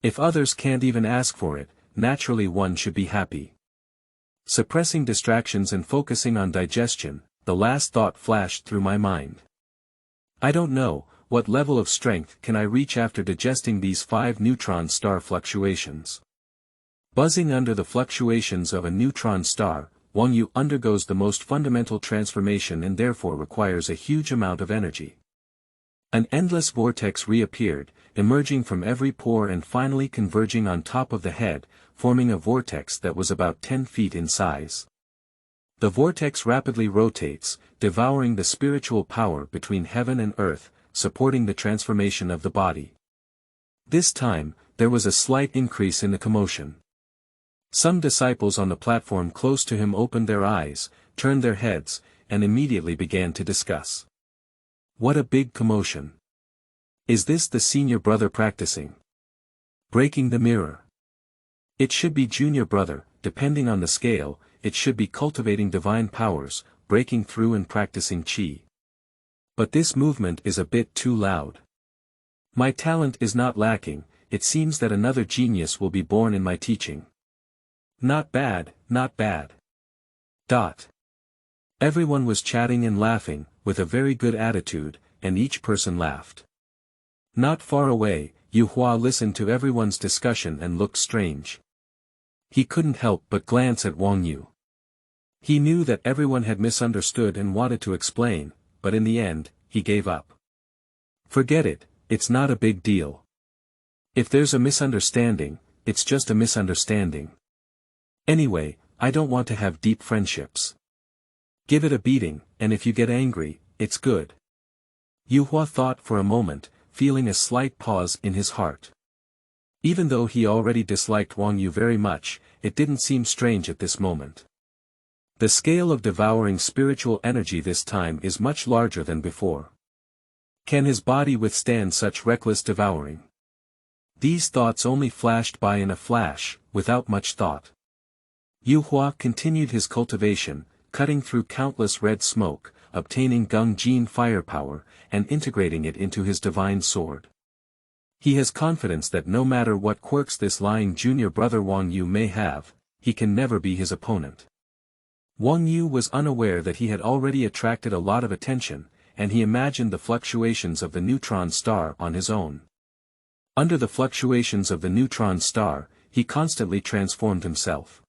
If others can't even ask for it, naturally one should be happy. Suppressing distractions and focusing on digestion, the last thought flashed through my mind. I don't know, what level of strength can I reach after digesting these 5 neutron star fluctuations? Buzzing under the fluctuations of a neutron star, Wang Yu undergoes the most fundamental transformation and therefore requires a huge amount of energy. An endless vortex reappeared, emerging from every pore and finally converging on top of the head, forming a vortex that was about 10 feet in size. The vortex rapidly rotates, devouring the spiritual power between heaven and earth, supporting the transformation of the body. This time, there was a slight increase in the commotion. Some disciples on the platform close to him opened their eyes, turned their heads, and immediately began to discuss. What a big commotion. Is this the senior brother practicing? Breaking the mirror. It should be junior brother, depending on the scale, it should be cultivating divine powers, breaking through and practicing qi. But this movement is a bit too loud. My talent is not lacking, it seems that another genius will be born in my teaching. Not bad, not bad. Everyone was chatting and laughing, with a very good attitude, and each person laughed. Not far away, Yuhua listened to everyone's discussion and looked strange. He couldn't help but glance at Wang Yu. He knew that everyone had misunderstood and wanted to explain, but in the end, he gave up. Forget it, it's not a big deal. If there's a misunderstanding, it's just a misunderstanding. Anyway, I don't want to have deep friendships. Give it a beating, and if you get angry, it's good. Yuhua thought for a moment, feeling a slight pause in his heart. Even though he already disliked Wang Yu very much, it didn't seem strange at this moment. The scale of devouring spiritual energy this time is much larger than before. Can his body withstand such reckless devouring? These thoughts only flashed by in a flash, without much thought. Yuhua continued his cultivation, cutting through countless red smoke, obtaining Geng firepower, and integrating it into his divine sword. He has confidence that no matter what quirks this lying junior brother Wang Yu may have, he can never be his opponent. Wang Yu was unaware that he had already attracted a lot of attention, and he imagined the fluctuations of the neutron star on his own. Under the fluctuations of the neutron star, he constantly transformed himself.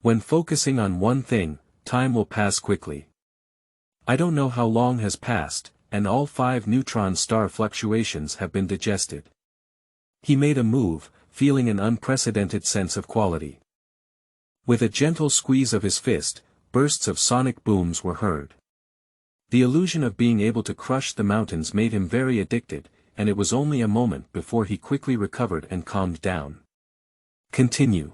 When focusing on one thing, time will pass quickly. I don't know how long has passed, and all 5 neutron star fluctuations have been digested. He made a move, feeling an unprecedented sense of quality. With a gentle squeeze of his fist, bursts of sonic booms were heard. The illusion of being able to crush the mountains made him very addicted, and it was only a moment before he quickly recovered and calmed down. Continue.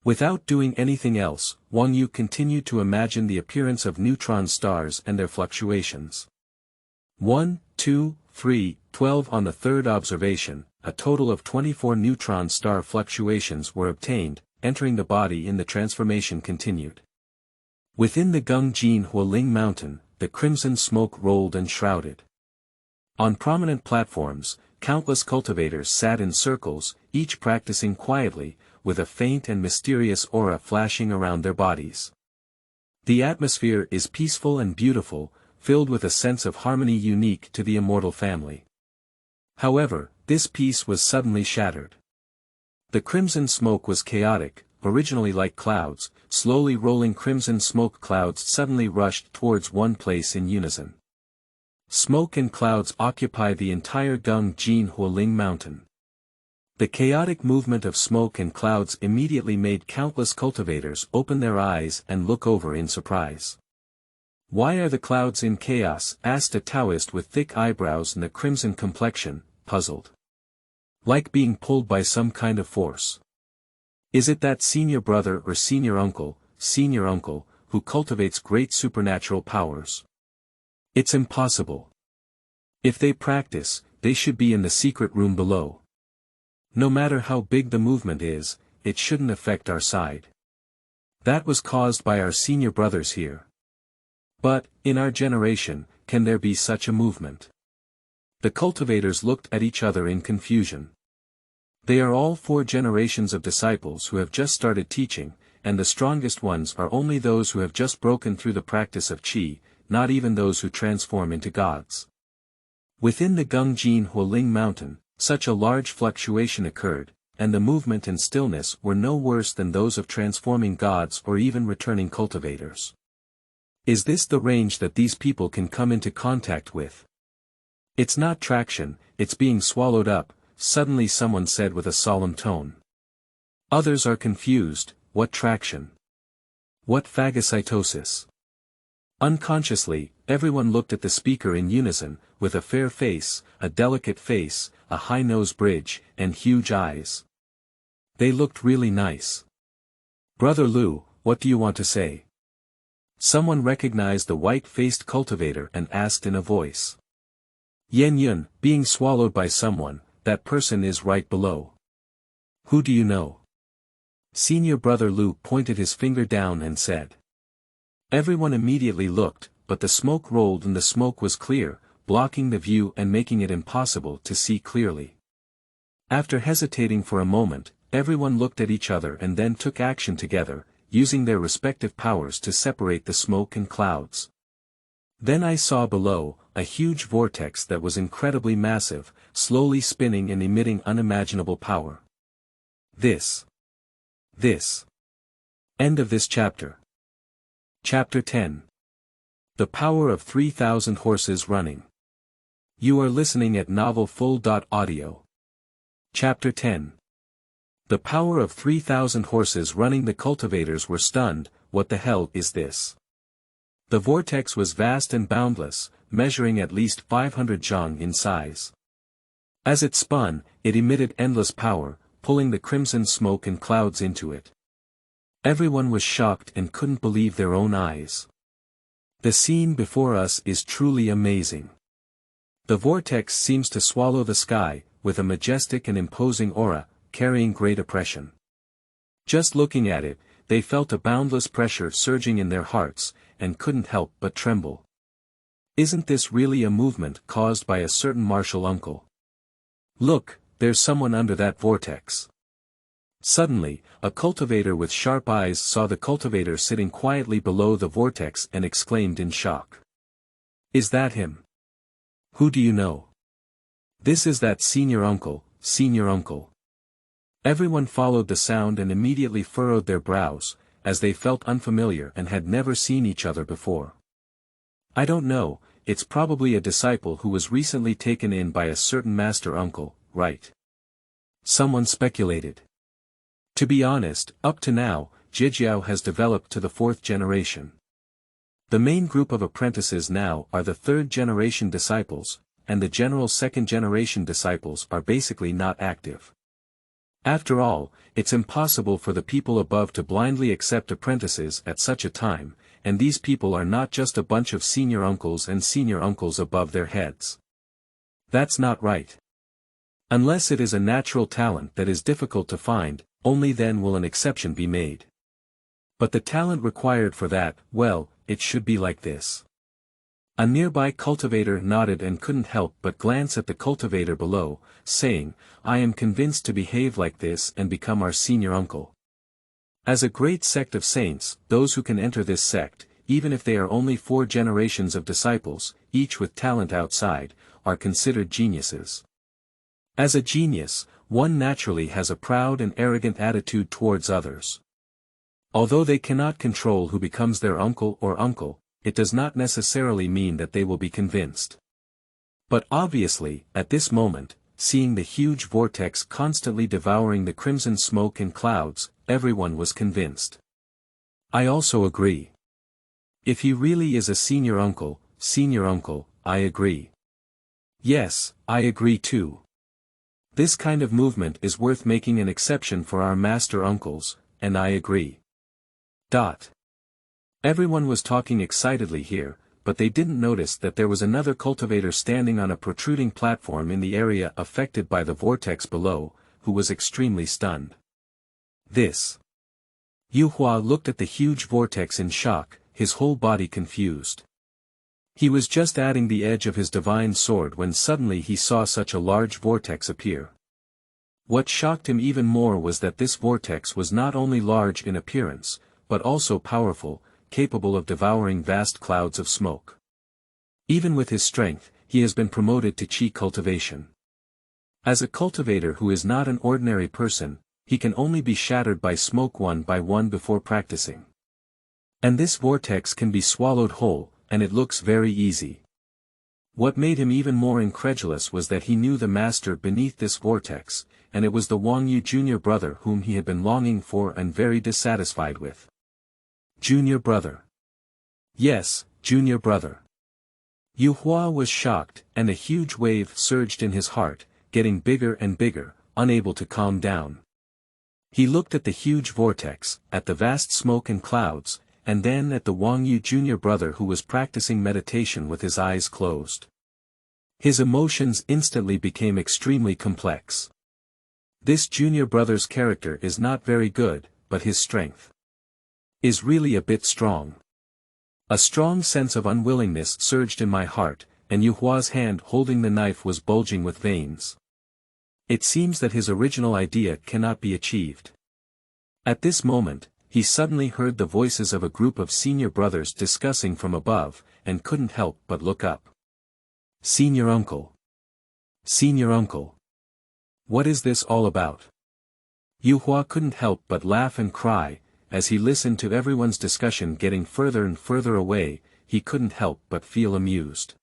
Without doing anything else, Wang Yu continued to imagine the appearance of neutron stars and their fluctuations. 1, 2, 3, 12 On the third observation, a total of 24 neutron star fluctuations were obtained, entering the body in the transformation continued. Within the Geng Hualing mountain, the crimson smoke rolled and shrouded. On prominent platforms, countless cultivators sat in circles, each practicing quietly, with a faint and mysterious aura flashing around their bodies. The atmosphere is peaceful and beautiful, filled with a sense of harmony unique to the immortal family. However, this peace was suddenly shattered. The crimson smoke was chaotic, originally like clouds, slowly rolling crimson smoke clouds suddenly rushed towards one place in unison. Smoke and clouds occupy the entire Geng Hualing mountain. The chaotic movement of smoke and clouds immediately made countless cultivators open their eyes and look over in surprise. "Why are the clouds in chaos?" asked a Taoist with thick eyebrows and a crimson complexion, puzzled. "Like being pulled by some kind of force. Is it that senior brother or senior uncle, who cultivates great supernatural powers? It's impossible. If they practice, they should be in the secret room below. No matter how big the movement is, it shouldn't affect our side. That was caused by our senior brothers here. But, in our generation, can there be such a movement?" The cultivators looked at each other in confusion. They are all 4 generations of disciples who have just started teaching, and the strongest ones are only those who have just broken through the practice of qi, not even those who transform into gods. Within the Geng Hualing mountain, such a large fluctuation occurred, and the movement and stillness were no worse than those of transforming gods or even returning cultivators. Is this the range that these people can come into contact with? It's not traction, it's being swallowed up, suddenly someone said with a solemn tone. Others are confused. What traction? What phagocytosis? Unconsciously, everyone looked at the speaker in unison, with a fair face, a delicate face, a high nose bridge, and huge eyes. They looked really nice. "Brother Lu, what do you want to say?" Someone recognized the white-faced cultivator and asked in a voice. "Yan Yun, being swallowed by someone, that person is right below." "Who do you know?" Senior brother Lu pointed his finger down and said. Everyone immediately looked, but the smoke rolled and the smoke was clear, blocking the view and making it impossible to see clearly. After hesitating for a moment, everyone looked at each other and then took action together. using their respective powers to separate the smoke and clouds. Then I saw below, a huge vortex that was incredibly massive, slowly spinning and emitting unimaginable power. This. End of this chapter. Chapter 10. The Power of 3,000 Horses Running. You are listening at novelfull.audio. Chapter 10. The power of 3,000 horses running. The cultivators were stunned. What the hell is this? The vortex was vast and boundless, measuring at least 500 zhang in size. As it spun, it emitted endless power, pulling the crimson smoke and clouds into it. Everyone was shocked and couldn't believe their own eyes. The scene before us is truly amazing. The vortex seems to swallow the sky, with a majestic and imposing aura, carrying great oppression. Just looking at it, they felt a boundless pressure surging in their hearts, and couldn't help but tremble. Isn't this really a movement caused by a certain martial uncle? Look, there's someone under that vortex. Suddenly, a cultivator with sharp eyes saw the cultivator sitting quietly below the vortex and exclaimed in shock. Is that him? Who do you know? This is that senior uncle, senior uncle. Everyone followed the sound and immediately furrowed their brows, as they felt unfamiliar and had never seen each other before. I don't know, it's probably a disciple who was recently taken in by a certain master uncle, right? Someone speculated. To be honest, up to now, Jijiao has developed to the 4th generation. The main group of apprentices now are the 3rd generation disciples, and the general 2nd generation disciples are basically not active. After all, it's impossible for the people above to blindly accept apprentices at such a time, and these people are not just a bunch of senior uncles and senior uncles above their heads. That's not right. Unless it is a natural talent that is difficult to find, only then will an exception be made. But the talent required for that, well, it should be like this. A nearby cultivator nodded and couldn't help but glance at the cultivator below, saying, I am convinced to behave like this and become our senior uncle. As a great sect of saints, those who can enter this sect, even if they are only 4 generations of disciples, each with talent outside, are considered geniuses. As a genius, one naturally has a proud and arrogant attitude towards others. Although they cannot control who becomes their uncle or uncle, it does not necessarily mean that they will be convinced. But obviously, at this moment, seeing the huge vortex constantly devouring the crimson smoke and clouds, everyone was convinced. I also agree. If he really is a senior uncle, I agree. Yes, I agree too. This kind of movement is worth making an exception for our master uncles, and I agree. Everyone was talking excitedly here, but they didn't notice that there was another cultivator standing on a protruding platform in the area affected by the vortex below, who was extremely stunned. This. Yu Hua looked at the huge vortex in shock, his whole body confused. He was just adding the edge of his divine sword when suddenly he saw such a large vortex appear. What shocked him even more was that this vortex was not only large in appearance, but also powerful, capable of devouring vast clouds of smoke. Even with his strength, he has been promoted to Qi cultivation. As a cultivator who is not an ordinary person, he can only be shattered by smoke one by one before practicing. And this vortex can be swallowed whole, and it looks very easy. What made him even more incredulous was that he knew the master beneath this vortex, and it was the Wang Yu junior brother whom he had been longing for and very dissatisfied with. Junior brother. Yes, junior brother. Yu Hua was shocked, and a huge wave surged in his heart, getting bigger and bigger, unable to calm down. He looked at the huge vortex, at the vast smoke and clouds, and then at the Wang Yu junior brother who was practicing meditation with his eyes closed. His emotions instantly became extremely complex. This junior brother's character is not very good, but his strength is really a bit strong. A strong sense of unwillingness surged in my heart, and Yu Hua's hand holding the knife was bulging with veins. It seems that his original idea cannot be achieved. At this moment, he suddenly heard the voices of a group of senior brothers discussing from above, and couldn't help but look up. Senior uncle. Senior uncle. What is this all about? Yuhua couldn't help but laugh and cry, as he listened to everyone's discussion getting further and further away, he couldn't help but feel amused.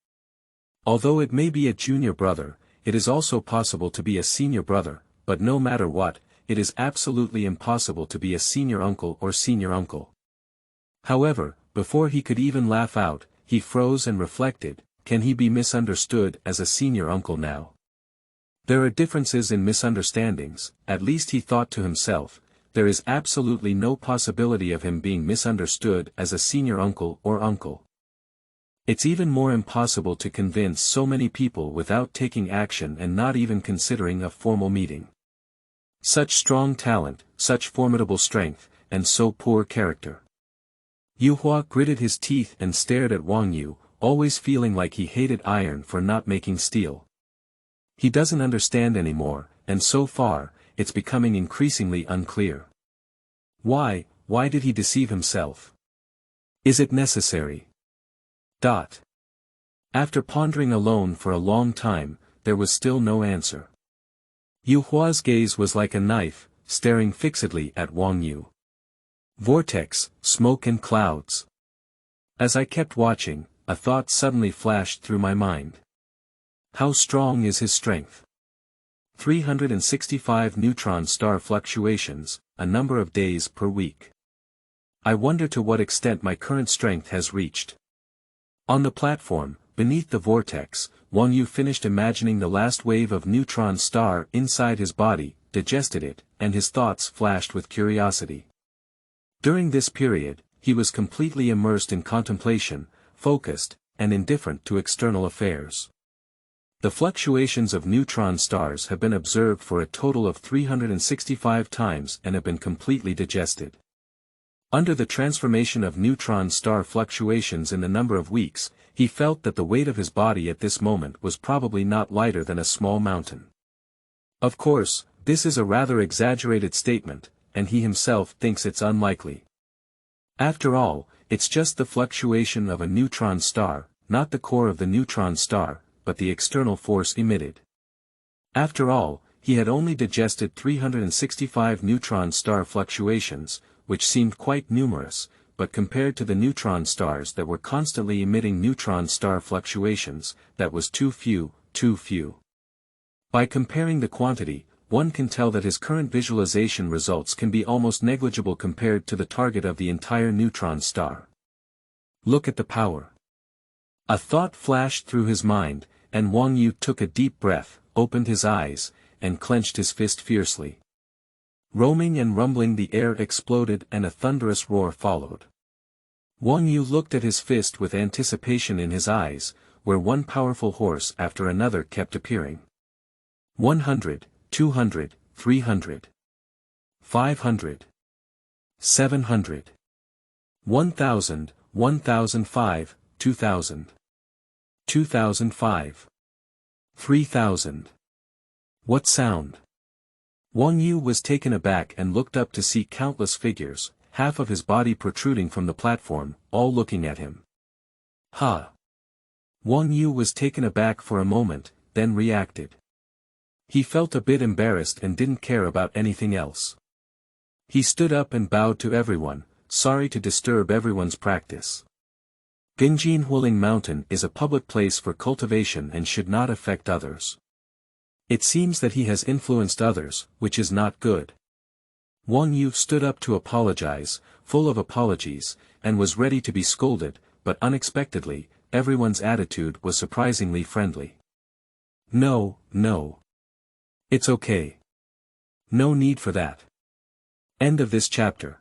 Although it may be a junior brother, it is also possible to be a senior brother, but no matter what, it is absolutely impossible to be a senior uncle or senior uncle. However, before he could even laugh out, he froze and reflected, can he be misunderstood as a senior uncle now? There are differences in misunderstandings, at least he thought to himself, there is absolutely no possibility of him being misunderstood as a senior uncle or uncle. It's even more impossible to convince so many people without taking action and not even considering a formal meeting. Such strong talent, such formidable strength, and so poor character. Yuhua gritted his teeth and stared at Wang Yu, always feeling like he hated iron for not making steel. He doesn't understand anymore, and so far, it's becoming increasingly unclear. Why did he deceive himself? Is it necessary? After pondering alone for a long time, there was still no answer. Yuhua's gaze was like a knife, staring fixedly at Wang Yu. Vortex, smoke and clouds. As I kept watching, a thought suddenly flashed through my mind. How strong is his strength? 365 neutron star fluctuations, a number of days per week. I wonder to what extent my current strength has reached. On the platform, beneath the vortex, Wang Yu finished imagining the last wave of neutron star inside his body, digested it, and his thoughts flashed with curiosity. During this period, he was completely immersed in contemplation, focused, and indifferent to external affairs. The fluctuations of neutron stars have been observed for a total of 365 times and have been completely digested. Under the transformation of neutron star fluctuations in the number of weeks, he felt that the weight of his body at this moment was probably not lighter than a small mountain. Of course, this is a rather exaggerated statement, and he himself thinks it's unlikely. After all, it's just the fluctuation of a neutron star, not the core of the neutron star, but the external force emitted. After all, he had only digested 365 neutron star fluctuations, which seemed quite numerous, but compared to the neutron stars that were constantly emitting neutron star fluctuations, that was too few. By comparing the quantity, one can tell that his current visualization results can be almost negligible compared to the target of the entire neutron star. Look at the power. A thought flashed through his mind, and Wang Yu took a deep breath, opened his eyes, and clenched his fist fiercely. Roaming and rumbling the air exploded and a thunderous roar followed. Wang Yu looked at his fist with anticipation in his eyes, where one powerful horse after another kept appearing. 100, 200, 300. 500. 700. 1000, 1005, 2000. 2005. 3000. What sound? Wang Yu was taken aback and looked up to see countless figures, half of his body protruding from the platform, all looking at him. Wang Yu was taken aback for a moment, then reacted. He felt a bit embarrassed and didn't care about anything else. He stood up and bowed to everyone, sorry to disturb everyone's practice. Gengjin Huling Mountain is a public place for cultivation and should not affect others. It seems that he has influenced others, which is not good. Wang Yu stood up to apologize, full of apologies, and was ready to be scolded, but unexpectedly, everyone's attitude was surprisingly friendly. No. It's okay. No need for that. End of this chapter.